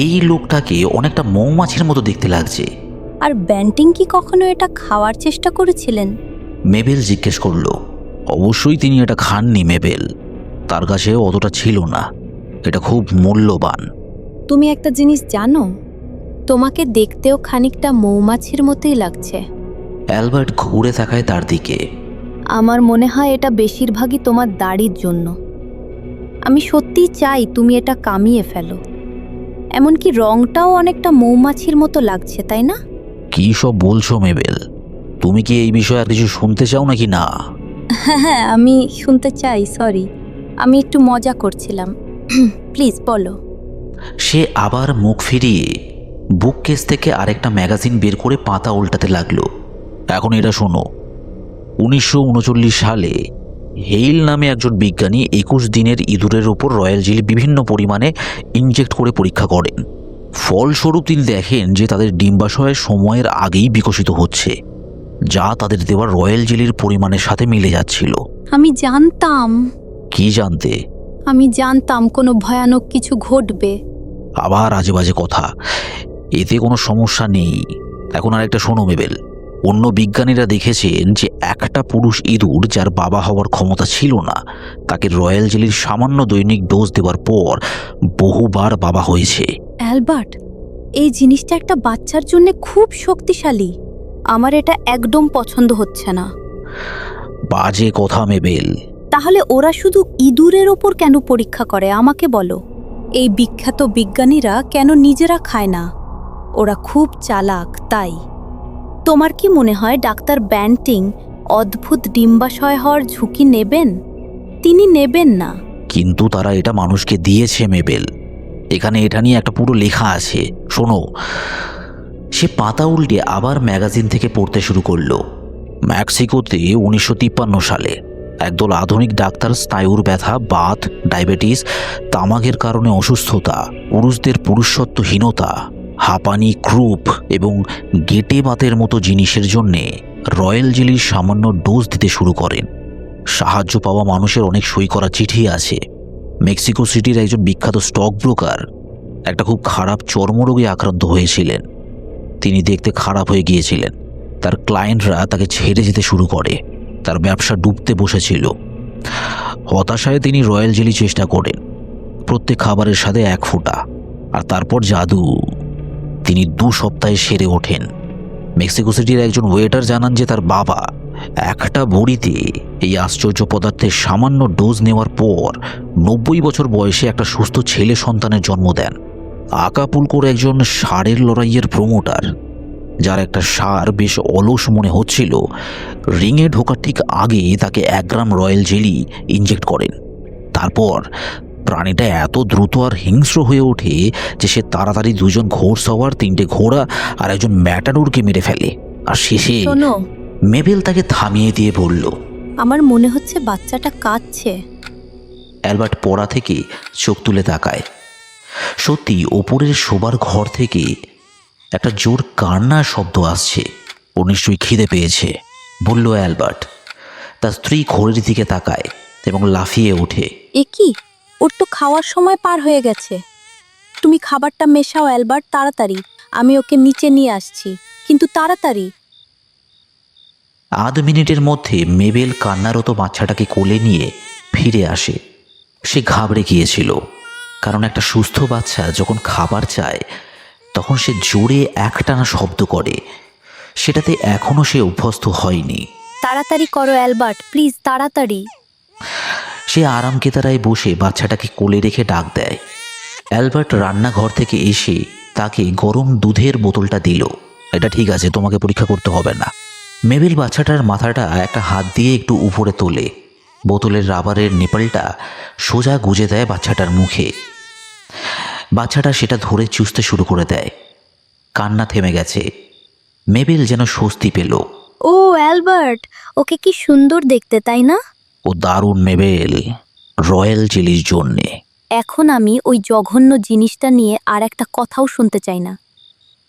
এই লোকটাকে অনেকটা মৌমাছির মতো দেখতে লাগছে। আর ব্যান্টিং কি কখনো এটা খাওয়ার চেষ্টা করেছিলেন? মেবেল জিজ্ঞেস করল। অবশ্যই তিনি এটা খাননি মেবেল, তার কাছে অতটা ছিল না, এটা খুব মূল্যবান। তুমি একটা জিনিস জানো, তোমাকে দেখতেও খানিকটা মৌমাছির মতোই লাগছে। অ্যালবার্ট ঘুরে তাকায় তার দিকে। আমার মনে হয় এটা বেশিরভাগই তোমার দাড়ির জন্য। আমি সত্যিই চাই তুমি এটা কামিয়ে ফেলো। এমনকি রংটাও অনেকটা মৌমাছির মতো লাগছে, তাই না? কি সব বলছো মেবেল? তুমি কি এই বিষয়ে আর কিছু শুনতে চাও নাকি না? হ্যাঁ, আমি শুনতে চাই। সরি, আমি একটু মজা করছিলাম। প্লিজ বলো। সে আবার মুখ ফিরিয়ে বুককেস থেকে আরেকটা ম্যাগাজিন বের করে পাতা উল্টাতে লাগলো। এখন এটা শোনো, ১৯৩৯ সালে হেইল নামে একজন বিজ্ঞানী ২১ দিনের ইঁদুরের উপর রয়্যাল জেলি বিভিন্ন পরিমাণে ইনজেক্ট করে পরীক্ষা করেন। ফলস্বরূপ তিনি দেখেন যে তাদের ডিম্বাশয় সময়ের আগেই বিকশিত হচ্ছে, যা তাদের দেওয়া রয়্যাল জেলির পরিমাণের সাথে মিলে যাচ্ছিল। আমি জানতাম। কি জানতে? আমি জানতাম কোনো ভয়ানক কিছু ঘটবে। আবার আজে বাজে কথা, এতে কোনো সমস্যা নেই। এখন আর একটা শোনো মেবেল, অন্য বিজ্ঞানীরা দেখেছেন যে একটা পুরুষ ইঁদুর যার বাবা হওয়ার ক্ষমতা ছিল না, তাকে রয়্যাল জেলির সামান্য দৈনিক ডোজ দেওয়ার পর বহুবার বাবা হয়েছে। অ্যালবার্ট, এই জিনিসটা একটা বাচ্চার জন্য খুব শক্তিশালী। আমার এটা একদম পছন্দ হচ্ছে না। বাজে কথা মেবেল। তাহলে ওরা শুধু ইঁদুরের ওপর কেন পরীক্ষা করে আমাকে বলো? এই বিখ্যাত বিজ্ঞানীরা কেন নিজেরা খায় না? ওরা খুব চালাক, তাই। তোমার কি মনে হয় ডাক্তার ব্যান্টিং অদ্ভুত ডিম্বাশয় হওয়ার ঝুঁকি নেবেন? তিনি নেবেন না। কিন্তু তারা এটা মানুষকে দিয়েছে মেবেল, এখানে এটা নিয়ে একটা পুরো লেখা আছে, শোনো। সে পাতা উল্টে আবার ম্যাগাজিন থেকে পড়তে শুরু করলো। মেক্সিকোতে ১৯৫৩ সালে একদল আধুনিক ডাক্তার স্নায়ুর ব্যথা, বাত, ডায়াবেটিস, তামাকের কারণে অসুস্থতা, পুরুষদের পুরুষত্বহীনতা, হাঁপানি, ক্রুপ এবং গেটে বাতের মতো জিনিসের জন্যে রয়্যাল জেলির সামান্য ডোজ দিতে শুরু করেন। সাহায্য পাওয়া মানুষের অনেক সই করা চিঠি আছে। মেক্সিকো সিটির একজন বিখ্যাত স্টক ব্রোকার একটা খুব খারাপ চর্মরোগে আক্রান্ত হয়েছিলেন। তিনি দেখতে খারাপ হয়ে গিয়েছিলেন। তার ক্লায়েন্টরা তাকে ছেড়ে যেতে শুরু করে, তার ব্যবসা ডুবতে বসেছিল। হতাশায় তিনি রয়্যাল জেলি চেষ্টা করেন, প্রত্যেক খাবারের সাথে ১ ফোঁটা, আর তারপর জাদু, তিনি ২ সপ্তাহে সেরে ওঠেন। মেক্সিকো সিটির একজন ওয়েটার জানান যে তার বাবা একটা বড়িতে এই আশ্চর্য পদার্থের সামান্য ডোজ নেওয়ার পর ৯০ বছর বয়সে একটা সুস্থ ছেলে সন্তানের জন্ম দেন। আকাপুলকোর একজন ষাঁড়ের লড়াইয়ের প্রমোটার, যার একটা ষাঁড় বেশ অলস মনে হচ্ছিল, রিংয়ে ঢোকার ঠিক আগে তাকে 1 গ্রাম রয়্যাল জেলি ইনজেক্ট করেন। তারপর প্রাণীটা এত দ্রুত আর হিংস্র হয়ে ওঠে যে সে তাড়াতাড়ি 2 জন ঘোড়সওয়ার, 3টে ঘোড়া আর একজন ম্যাটাডোরকে মেরে ফেলে। আর শেষে শোনো, মেবেল তাকে থামিয়ে দিয়ে বলল। আমার মনে হচ্ছে বাচ্চাটা কাঁদছে। অ্যালবার্ট পড়া থেকে চোখ তুলে তাকায়। সত্যি ওপরের শোবার ঘর থেকে একটা জোর কান্নার শব্দ আসছে। ও নিশ্চয়ই খিদে পেয়েছে, বলল অ্যালবার্ট। তার স্ত্রী ঘড়ির দিকে তাকায় এবং লাফিয়ে ওঠে। এ কি, ওর তো খাওয়ার সময় পার হয়ে গেছে। তুমি খাবারটা মেশাও অ্যালবার্ট, তাড়াতাড়ি। আমি ওকে নিচে নিয়ে আসছি, কিন্তু তাড়াতাড়ি। আধ মিনিটের মধ্যে মেবেল কান্নারত বাচ্চাটাকে কোলে নিয়ে ফিরে আসে। সে ঘাবড়ে গিয়েছিল, কারণ একটা সুস্থ বাচ্চা যখন খাবার চায় তখন সে জোরে একটানা শব্দ করে। সেটাতে এখনও সে অভ্যস্ত হয়নি। তাড়াতাড়ি করো অ্যালবার্ট, প্লিজ তাড়াতাড়ি। সে আরাম কেতারায় বসে বাচ্চাটাকে কোলে রেখে ডাক দেয়। অ্যালবার্ট রান্নাঘর থেকে এসে তাকে গরম দুধের বোতলটা দিল। এটা ঠিক আছে, তোমাকে পরীক্ষা করতে হবে না। মেবেল বাচ্চাটার মাথাটা একটা হাত দিয়ে একটু উপরে তোলে। বোতলের রাবারের নেপালটা সোজা গুজে দেয় বাচ্চাটার মুখে। বাচ্চাটা সেটা ধরে চুষতে শুরু করে দেয়। কান্না থেমে গেছে। মেবেল যেন স্বস্তি পেল। ও অ্যালবার্ট, ওকে কি সুন্দর দেখতে, তাই না? ও দারুণ মেবেল, রয়্যাল জেলির জন্যে। এখন আমি ওই জঘন্য জিনিসটা নিয়ে আর একটা কথাও শুনতে চাই না।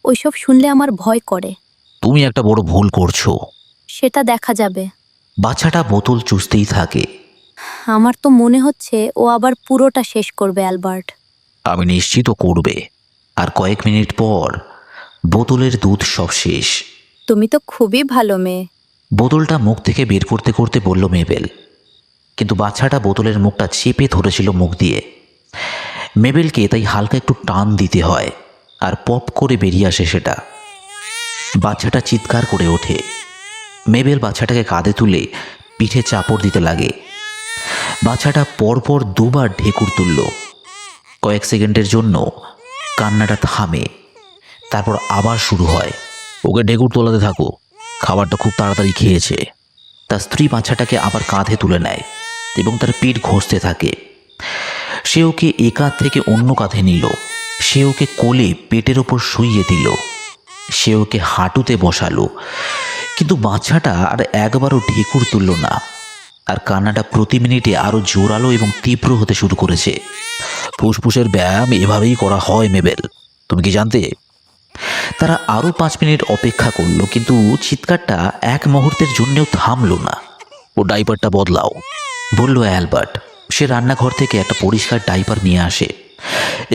ওইসব শুনলে আমার ভয় করে। তুমি একটা বড় ভুল করছো। সেটা দেখা যাবে। বাচ্চাটা বোতল চুষতেই থাকে। আমার তো মনে হচ্ছে ও আবার পুরোটা শেষ করবে অ্যালবার্ট। আমি নিশ্চিত ও করবে। আর কয়েক মিনিট পর বোতলের দুধ সব শেষ। তুমি তো খুবই ভালো মেয়ে। বোতলটা মুখ থেকে বের করতে করতে বলল মেবেল, কিন্তু বাচ্চাটা বোতলের মুখটা চেপে ধরেছিল মুখ দিয়ে। মেবেলকে তাই হালকা একটু টান দিতে হয়, আর পপ করে বেরিয়ে আসে সেটা। বাচ্চাটা চিৎকার করে ওঠে। মেবেল বাচ্চাটাকে কাঁধে তুলে পিঠে চাপড় দিতে লাগে। বাচ্চাটা পরপর 2 বার ঢেকুর তুলল। কয়েক সেকেন্ডের জন্য কান্নাটা থামে, তারপর আবার শুরু হয়। ওকে ঢেকুর তোলাতে থাকো, খাবারটা খুব তাড়াতাড়ি খেয়েছে। তার স্ত্রী বাচ্চাটাকে আবার কাঁধে তুলে নেয় এবং তার পিঠ ঘষতে থাকে। সে ওকে এ কাঁধ থেকে অন্য কাঁধে নিল। সে ওকে কোলে পেটের ওপর শুইয়ে দিল। সে ওকে হাঁটুতে বসালো, কিন্তু বাচ্চাটা আর একবারও ঢেকুর তুলল না। আর কান্নাটা প্রতি মিনিটে আরও জোরালো এবং তীব্র হতে শুরু করেছে। ফুসফুসের ব্যায়াম এভাবেই করা হয় মেবেল, তুমি কি জানতে? তারা আরও 5 মিনিট অপেক্ষা করলো, কিন্তু চিৎকারটা এক মুহূর্তের জন্যও থামলো না। ও ডাইপারটা বদলাও, বলল অ্যালবার্ট। সে রান্নাঘর থেকে একটা পরিষ্কার ডাইপার নিয়ে আসে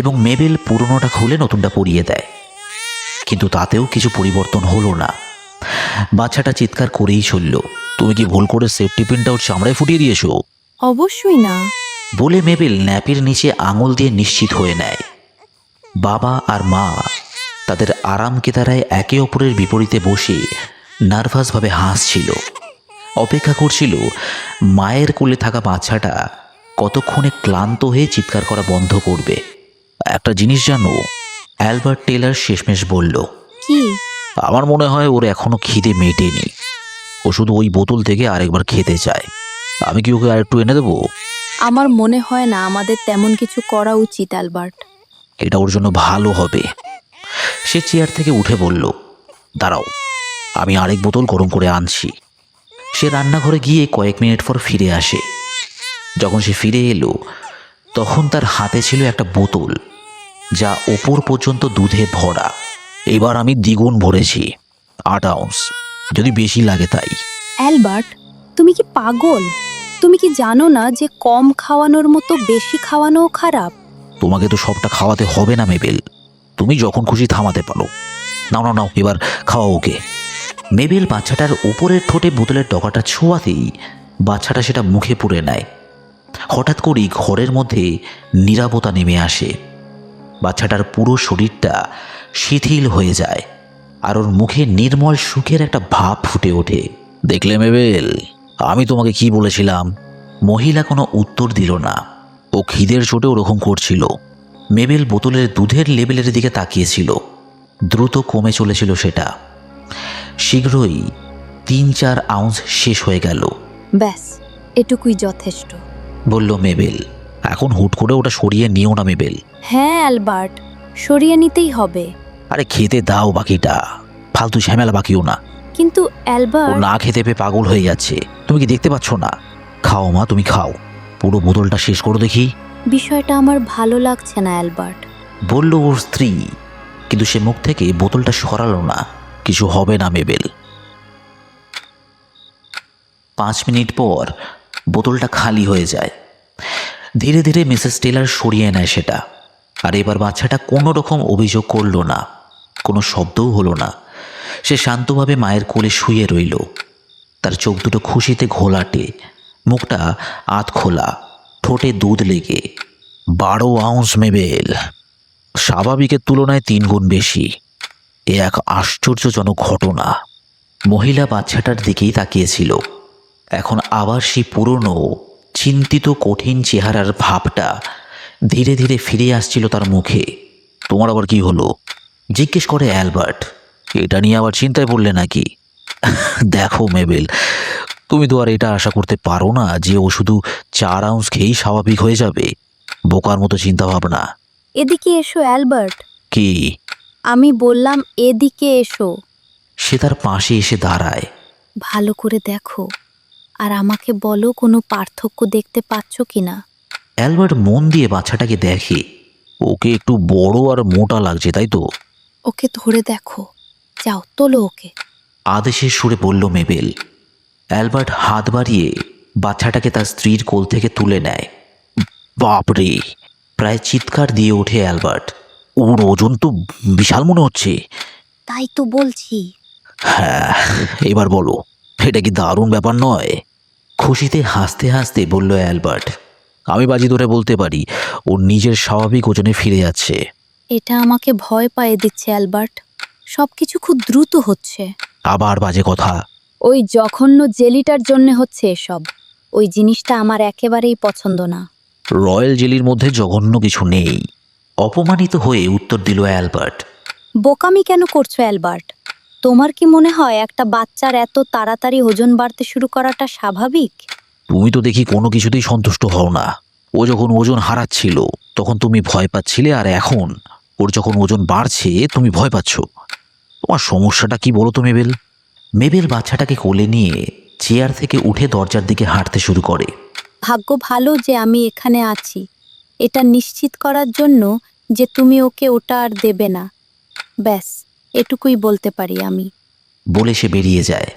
এবং মেবেল পুরনোটা খুলে নতুনটা পরিয়ে দেয়। কিন্তু তাতেও কিছু পরিবর্তন হলো না। বাচ্চাটা চিৎকার করেই চলল। তুমি কি ভুল করে সেফটি পিনটা ওর চামড়ায় ফুটিয়ে দিয়েছো? অবশ্যই না। বলে মেবেল ন্যাপের নিচে আঙুল দিয়ে নিশ্চিত হয়ে নেয়। বাবা আর মা তাদের আরাম কেদারায় একে অপরের বিপরীতে বসে নার্ভাসভাবে হাসছিল। অপেক্ষা করছিল মায়ের কোলে থাকা বাচ্চাটা কতক্ষণে ক্লান্ত হয়ে চিৎকার করা বন্ধ করবে। একটা জিনিস জানো, অ্যালবার্ট টেলার শেষমেশ বলল, কি? আমার মনে হয় ওর এখনো খিদে মেটেনি। ও শুধু ওই বোতল থেকে আরেকবার খেতে চায়। আমি কি ওকে আরেকটু এনে দেবো? আমার মনে হয় না আমাদের তেমন কিছু করা উচিত অ্যালবার্ট। এটা ওর জন্য ভালো হবে। সে চেয়ার থেকে উঠে বলল, দাঁড়াও, আমি আরেক বোতল গরম করে আনছি। সে রান্নাঘরে গিয়ে কয়েক মিনিট পর ফিরে আসে। যখন সে ফিরে এলো তখন তার হাতে ছিল একটা বোতল, যা ওপর পর্যন্ত দুধে ভরা। এবার আমি দ্বিগুণ ভরেছি, 8 আউন্স, যদি বেশি লাগে তাই। অ্যালবার্ট, তুমি কি পাগল? তুমি কি জানো না যে কম খাওয়ানোর মতো বেশি খাওয়ানোও খারাপ? তোমাকে তো সবটা খাওয়াতে হবে না মেবেল, তুমি যখন খুশি থামাতে পারো। নাও নাও নাও, এবার খাওয়া ওকে। মেবেল বাচ্চাটার উপরের ঠোঁটে বোতলের ডগাটা ছোঁয়াতেই বাচ্চাটা সেটা মুখে পুরে নেয়। হঠাৎ করেই ঘরের মধ্যে নীরবতা নেমে আসে। বাচ্চাটার পুরো শরীরটা শিথিল হয়ে যায়, আর ওর মুখে নির্মল সুখের একটা ভাব ফুটে ওঠে। দেখলে মেবেল, আমি তোমাকে কি বলেছিলাম? মহিলা কোনো উত্তর দিল না। ও খিদের চোটে ওরকম করছিল। মেবেল বোতলের দুধের লেবেলের দিকে তাকিয়েছিল। দ্রুত কমে চলেছিল সেটা। শীঘ্রই 3-4 আউন্স শেষ হয়ে গেল। ব্যাস, এটুকুই যথেষ্ট। বলল মেবেল। এখন হুট করে ওটা সরিয়ে নিও না মেবেল। হ্যাঁ অ্যালবার্ট, সরিয়ে নিতেই হবে। আরে খেতে দাও বাকিটা, ফালতু ঝামেলা বাকিও না। কিন্তু ও অ্যালবার্ট, না খেতে পেয়ে পাগল হয়ে যাচ্ছে, তুমি কি দেখতে পাচ্ছ না? খাও মা, তুমি খাও, পুরো বোতলটা শেষ করো দেখি। বিষয়টা আমার ভালো লাগছে না অ্যালবার্ট। বলল ওর স্ত্রী, কিন্তু সে মুখ থেকে বোতলটা সরালো না। কিছু হবে না মেবেল। 5 মিনিট পর বোতলটা খালি হয়ে যায়। ধীরে ধীরে মিসেস টেলার সরিয়ে নেয় সেটা। আর এবার বাচ্চাটা কোনো রকম অভিযোগ করলো না, কোনো শব্দও হলো না। সে শান্তভাবে মায়ের কোলে শুয়ে রইল। তার চোখ দুটো খুশিতে ঘোলাটে, মুখটা আধ খোলা, ঠোঁটে দুধ লেগে। 12 আউন্স মেবেল, স্বাভাবিকের তুলনায় 3 গুণ বেশি। এ এক আশ্চর্যজনক ঘটনা। মহিলা বাচ্চাটার দিকেই তাকিয়েছিল। এখন আবার সেই পুরনো চিন্তিত কঠিন চেহারার ভাবটা ধীরে ধীরে ফিরে আসছিল তার মুখে। তোমার আবার কি হলো? জিজ্ঞেস করে অ্যালবার্ট। এটা নিয়ে আবার চিন্তায় পড়লে নাকি? দেখো মেবেল, তুমি তো আর এটা আশা করতে পারো না যে ও শুধু 4 আউন্স খেয়েই স্বাভাবিক হয়ে যাবে। বোকার মতো চিন্তা ভাবনা। এদিকে এসো অ্যালবার্ট। কি? আমি বললাম এদিকে এসো। সে তার পাশে এসে দাঁড়ায়। ভালো করে দেখো আর আমাকে বলো কোনো পার্থক্য দেখতে পাচ্ছ কিনা। অ্যালবার্ট মন দিয়ে বাচ্চাটাকে দেখে। ওকে একটু বড় আর মোটা লাগছে, তাই তো? ওকে ধরে দেখো, যাও তোলো ওকে। আদেশের সুরে বলল মেবেল। অ্যালবার্ট হাত বাড়িয়ে বাচ্চাটাকে তার স্ত্রীর কোল থেকে তুলে নেয়। বাপরে! প্রায় চিৎকার দিয়ে ওঠে অ্যালবার্ট। ওর ওজন তো বিশাল মনে হচ্ছে। তাই তো বলছি। হ্যাঁ, এবার বলো, এটা কি দারুণ ব্যাপার নয়? খুশিতে হাসতে হাসতে বলল অ্যালবার্ট। আমি বাজি ধরে বলতে পারি ওর নিজের স্বাভাবিক ওজনে ফিরে যাচ্ছে। এটা আমাকে ভয় পাইয়ে দিচ্ছে অ্যালবার্ট। সবকিছু খুব দ্রুত হচ্ছে। আবার বাজে কথা। ওই জঘন্য জেলিটার জন্য হচ্ছে এসব। ওই জিনিসটা আমার একেবারেই পছন্দ না। রয়্যাল জেলির মধ্যে জঘন্য কিছু নেই। অপমানিত হয়ে উত্তর দিল অ্যালবার্ট। বোকামি কেন করছো অ্যালবার্ট? তোমার কি মনে হয় একটা বাচ্চার এত তাড়াতাড়ি ওজন বাড়তে শুরু করাটা স্বাভাবিক? তুমি তো দেখি কোনো কিছুতেই সন্তুষ্ট হও না। ও যখন ওজন হারাচ্ছিল তখন তুমি ভয় পাচ্ছিলে, আর এখন ওর যখন ওজন বাড়ছে তুমি ভয় পাচ্ছ। তোমার সমস্যাটা কি বলো তো মেবেল? মেবেল বাচ্চাটাকে কোলে নিয়ে চেয়ার থেকে উঠে দরজার দিকে হাঁটতে শুরু করে। ভাগ্য ভালো যে আমি এখানে আছি, এটা নিশ্চিত করার জন্য যে তুমি ওকে ওটা আর দেবে না। ব্যাস, এটুকুই বলতে পারি আমি। বলে সে বেরিয়ে যায়।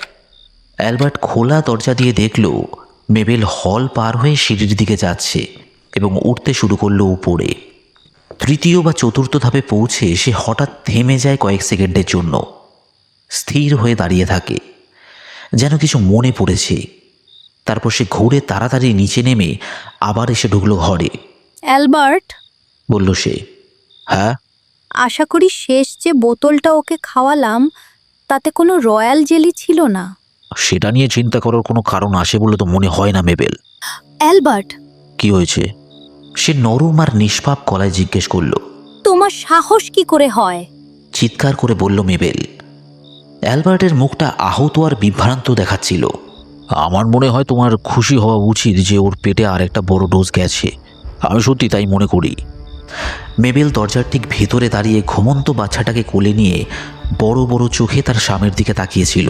অ্যালবার্ট খোলা দরজা দিয়ে দেখল মেবেল হল পার হয়ে সিঁড়ির দিকে যাচ্ছে এবং উঠতে শুরু করলো উপরে। 3য় বা 4র্থ ধাপে পৌঁছে সে হঠাৎ থেমে যায় কয়েক সেকেন্ডের জন্য। স্থির হয়ে দাঁড়িয়ে থাকে, যেন কিছু মনে পড়েছে। তারপর সে ঘুরে তাড়াতাড়ি নিচে নেমে আবার এসে ঢুকলো ঘরে। অ্যালবার্ট, বলল সে। হ্যাঁ? আশা করি শেষ যে বোতলটা ওকে খাওয়ালাম তাতে কোনো রয়্যাল জেলি ছিল না। সেটা নিয়ে চিন্তা করার কোনো কারণ আসে বলে তো মনে হয় না মেবেল। অ্যালবার্ট, কি হয়েছে? সে নরম আর নিষ্পাপ গলায় জিজ্ঞেস করলো। তোমার সাহস কি করে হয়? চিৎকার করে বলল মেবেল। অ্যালবার্টের মুখটা আহত আর বিভ্রান্ত দেখাচ্ছিল। আমার মনে হয় তোমার খুশি হওয়া উচিত যে ওর পেটে আর একটা বড় ডোজ গেছে। আমি সত্যি তাই মনে করি। মেবেল দরজার ঠিক ভেতরে দাঁড়িয়ে ঘুমন্ত বাচ্চাটাকে কোলে নিয়ে বড় বড় চোখে তার স্বামীর দিকে তাকিয়েছিল।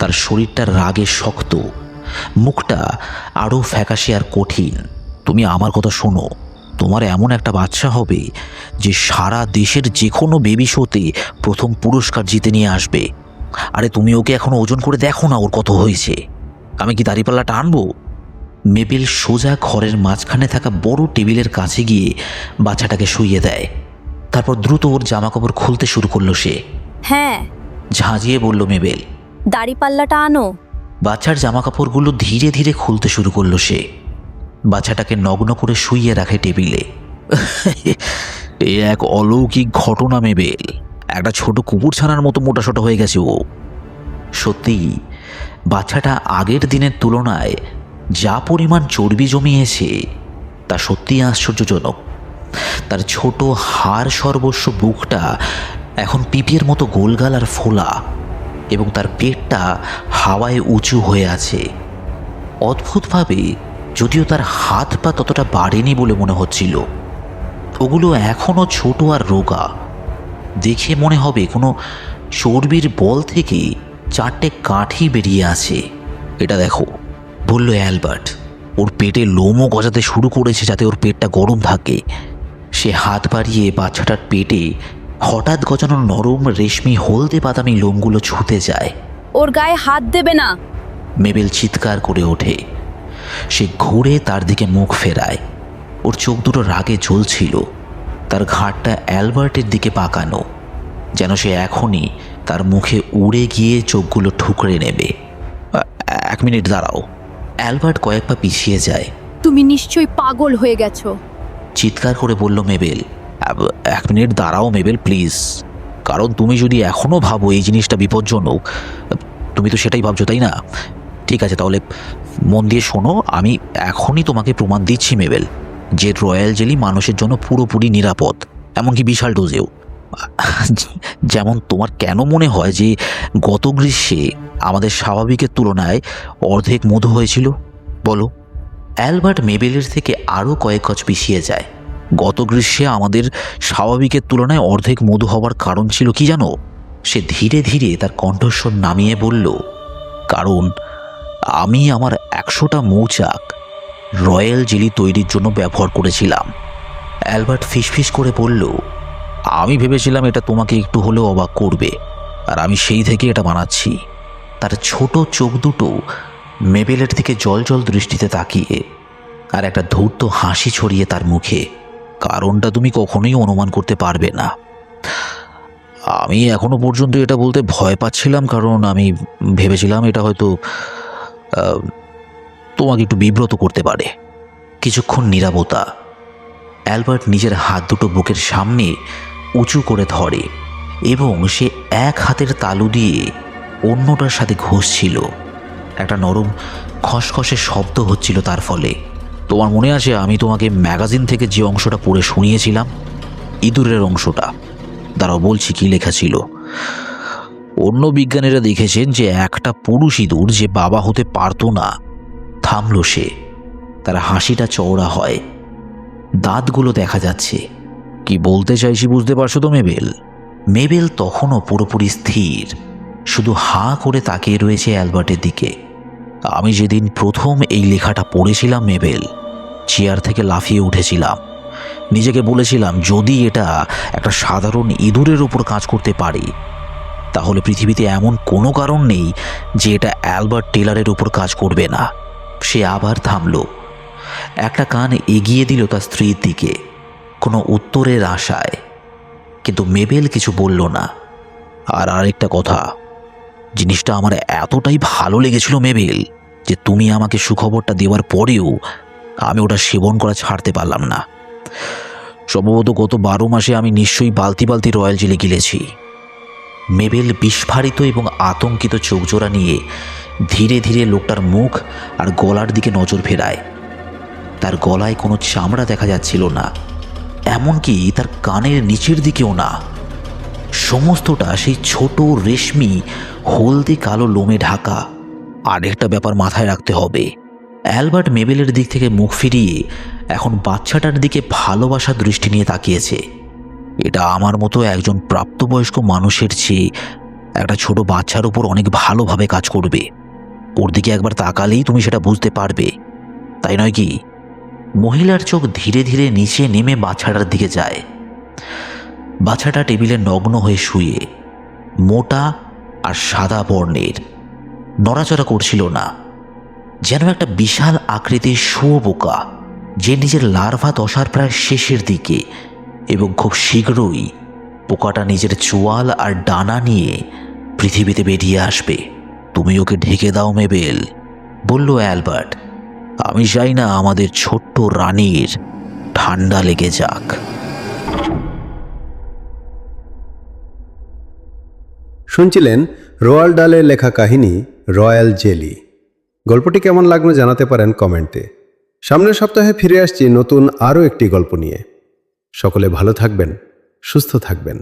তার শরীরটা রাগে শক্ত, মুখটা আরও ফ্যাকাশে আর কঠিন। তুমি আমার কথা শোনো, তোমার এমন একটা বাচ্চা হবে যে সারা দেশের যে কোনো বেবি শোতে প্রথম পুরস্কার জিতে নিয়ে আসবে। আরে তুমি ওকে এখন ওজন করে দেখো না ওর কত হয়েছে। আমি কি দাঁড়িপাল্লাটা আনবো? মেবেল সোজা ঘরের মাঝখানে থাকা বড় টেবিলের কাছে গিয়ে বাচ্চাটাকে শুইয়ে দেয়। তারপর দ্রুত ওর জামাকাপড় খুলতে শুরু করলো সে। হ্যাঁ, ঝাঁঝিয়ে বলল মেবেল। দাড়িপাল্লাটা আনো। বাচ্চার জামাকাপড়গুলো ধীরে ধীরে খুলতে শুরু করলো সে। বাচ্চাটাকে নগ্ন করে শুইয়ে রাখে টেবিলে। এ এক অলৌকিক ঘটনা মেবেল। একটা ছোট কুকুর ছানার মতো মোটাসোটা হয়ে গেছে ও। সত্যিই বাচ্চাটা আগের দিনের তুলনায় যা পরিমাণ চর্বি জমিয়েছে তা সত্যিই আশ্চর্যজনক। তার ছোট হাড় সর্বস্ব বুকটা এখন পিপের মতো গোলগাল আর ফোলা, এবং তার পেটটা হাওয়ায় উঁচু হয়ে আছে। অদ্ভুতভাবে, যদিও তার হাত পা ততটা বাড়েনি বলে মনে হচ্ছিল, ওগুলো এখনও ছোট আর রোগা। দেখে মনে হবে কোনো চর্বির বল থেকে 4টে কাঠি বেরিয়ে আছে। এটা দেখো, বলল অ্যালবার্ট। ওর পেটে লোমও গজাতে শুরু করেছে যাতে ওর পেটটা গরম থাকে। সে হাত বাড়িয়ে বাচ্চাটার পেটে হঠাৎ গজানো নরম রেশমি হলদে বাদামি লোমগুলো ছুঁতে যায়। ওর গায়ে হাত দেবে না। মেবেল চিৎকার করে ওঠে। সে ঘুরে তার দিকে মুখ ফেরায়। ওর চোখ দুটো রাগে জ্বলছিল। তার ঘাড়টা অ্যালবার্টের দিকে পাকানো, যেন সে এখনই তার মুখে উড়ে গিয়ে চোখগুলো ঠুকরে নেবে। 1 মিনিট দাঁড়াও। অ্যালবার্ট কয়েক পা পিছিয়ে যায়। তুমি নিশ্চয়ই পাগল হয়ে গেছো, চিৎকার করে বলল মেবেল। 1 মিনিট দাঁড়াও মেবেল, প্লিজ। কারণ তুমি যদি এখনও ভাবো এই জিনিসটা বিপজ্জনক, তুমি তো সেটাই ভাবছো, তাই না? ঠিক আছে, তাহলে মন দিয়ে শোনো। আমি এখনই তোমাকে প্রমাণ দিচ্ছি মেবেল, যে রয়্যাল জেলি মানুষের জন্য পুরোপুরি নিরাপদ, এমনকি বিশাল ডোজেও। যেমন তোমার কেন মনে হয় যে গত গ্রীষ্মে আমাদের স্বাভাবিকের তুলনায় অর্ধেক মধু হয়েছিল, বলো? অ্যালবার্ট মেবেলের থেকে আরও কয়েক গজ পিছিয়ে যায়। গত গ্রীষ্মে আমাদের স্বাভাবিকের তুলনায় অর্ধেক মধু হওয়ার কারণ ছিল কি জানো? সে ধীরে ধীরে তার কণ্ঠস্বর নামিয়ে বলল, কারণ আমি আমার 100টা মৌচাক রয়্যাল জেলি তৈরির জন্য ব্যবহার করেছিলাম। অ্যালবার্ট ফিসফিস করে বলল, আমি ভেবেছিলাম এটা তোমাকে একটু হলেও অবাক করবে, আর আমি সেই থেকে এটা বানাচ্ছি। তার ছোট চোখ দুটো মেবেলের দিকে জল দৃষ্টিতে তাকিয়ে আর একটা ধূর্ত হাসি ছড়িয়ে তার মুখে। কারণটা তুমি কখনোই অনুমান করতে পারবে না। আমি এখনো পর্যন্ত এটা বলতে ভয় পাচ্ছিলাম, কারণ আমি ভেবেছিলাম এটা হয়তো তোমাকে একটু বিব্রত করতে পারে। কিছুক্ষণ নীরবতা। অ্যালবার্ট নিজের হাত দুটো বুকের সামনে উঁচু করে ধরে এবং সে এক হাতের তালু দিয়ে অন্যটার সাথে ঘষছিল। একটা নরম খসখসে শব্দ হচ্ছিল তার ফলে। তোমার মনে আছে আমি তোমাকে ম্যাগাজিন থেকে যে অংশটা পড়ে শুনিয়েছিলাম, ইঁদুরের অংশটা? দাঁড়াও, বলছি কি লেখা ছিল। অন্য বিজ্ঞানীরা দেখেছেন যে একটা পুরুষ ইঁদুর যে বাবা হতে পারতো না। থামল সে। তার হাসিটা চওড়া হয়, দাঁতগুলো দেখা যাচ্ছে। কি বলতে চাইছি বুঝতে পারছো তো মেবেল? মেবেল তখনও পুরোপুরি স্থির, শুধু হাঁ করে তাকিয়ে রয়েছে অ্যালবার্টের দিকে। আমি যেদিন প্রথম এই লেখাটা পড়েছিলাম মেবেল, চেয়ার থেকে লাফিয়ে উঠেছিলাম। নিজেকে বলেছিলাম, যদি এটা একটা সাধারণ ইঁদুরের উপর কাজ করতে পারে, তাহলে পৃথিবীতে এমন কোনো কারণ নেই যে এটা অ্যালবার্ট টেলরের উপর কাজ করবে না। সে আবার থামল, একটা কান এগিয়ে দিল তার স্ত্রীর দিকে, কোনো উত্তরের আশায়। কিন্তু মেবেল কিছু বলল না। আর আরেকটা কথা, জিনিসটা আমার এতটাই ভালো লেগেছিল মেবেল, যে তুমি আমাকে সুখবরটা দেওয়ার পরেও আমি ওটা সেবন করা ছাড়তে পারলাম না। সম্ভবত গত 12 মাসে আমি নিশ্চয়ই বালতি বালতি রয়্যাল জেলি গিলেছি। মেবেল বিস্ফারিত এবং আতঙ্কিত চোখজোড়া নিয়ে ধীরে ধীরে লোকটার মুখ আর গলার দিকে নজর ফেরায়। তার গলায় কোনো চামড়া দেখা যাচ্ছিল না, এমনকি তার কানের নিচের দিকেও না। সমস্তটা সেই ছোট রেশমি হলদে কালো লোমে ঢাকা। আরেকটা ব্যাপার মাথায় রাখতে হবে, অ্যালবার্ট মেবেলের দিক থেকে মুখ ফিরিয়ে এখন বাচ্চাটার দিকে ভালোবাসার দৃষ্টি নিয়ে তাকিয়েছে। এটা আমার মতো একজন প্রাপ্তবয়স্ক মানুষের চেয়ে একটা ছোট বাচ্চার উপর অনেক ভালোভাবে কাজ করবে। ওর দিকে একবার তাকালেই তুমি সেটা বুঝতে পারবে, তাই নয় কি? মহিলার চোখ ধীরে ধীরে নিচে নেমে বাচ্চাটার দিকে যায়। বাচ্চাটা টেবিলে নগ্ন হয়ে শুয়ে, মোটা আর সাদা বর্ণের, নড়াচড়া করছিল না, যেন একটা বিশাল আকৃতির শুয়োপোকা যে নিজের লার্ভা দশার প্রায় শেষের দিকে, এবং খুব শীঘ্রই পোকাটা নিজের চোয়াল আর ডানা নিয়ে পৃথিবীতে বেরিয়ে আসবে। তুমি ওকে ঢেকে দাও মেবেল, বলল অ্যালবার্ট। আমি চাই না আমাদের ছোট্ট রানীর ঠান্ডা লেগে যাক। শুনছিলেন রোয়াল্ড ডালের লেখা কাহিনী রয়্যাল জেলি। গল্পটি কেমন লাগলো জানাতে পারেন কমেন্টে। সামনের সপ্তাহে ফিরে আসছি নতুন আরও একটি গল্প নিয়ে। সকলে ভালো থাকবেন, সুস্থ থাকবেন।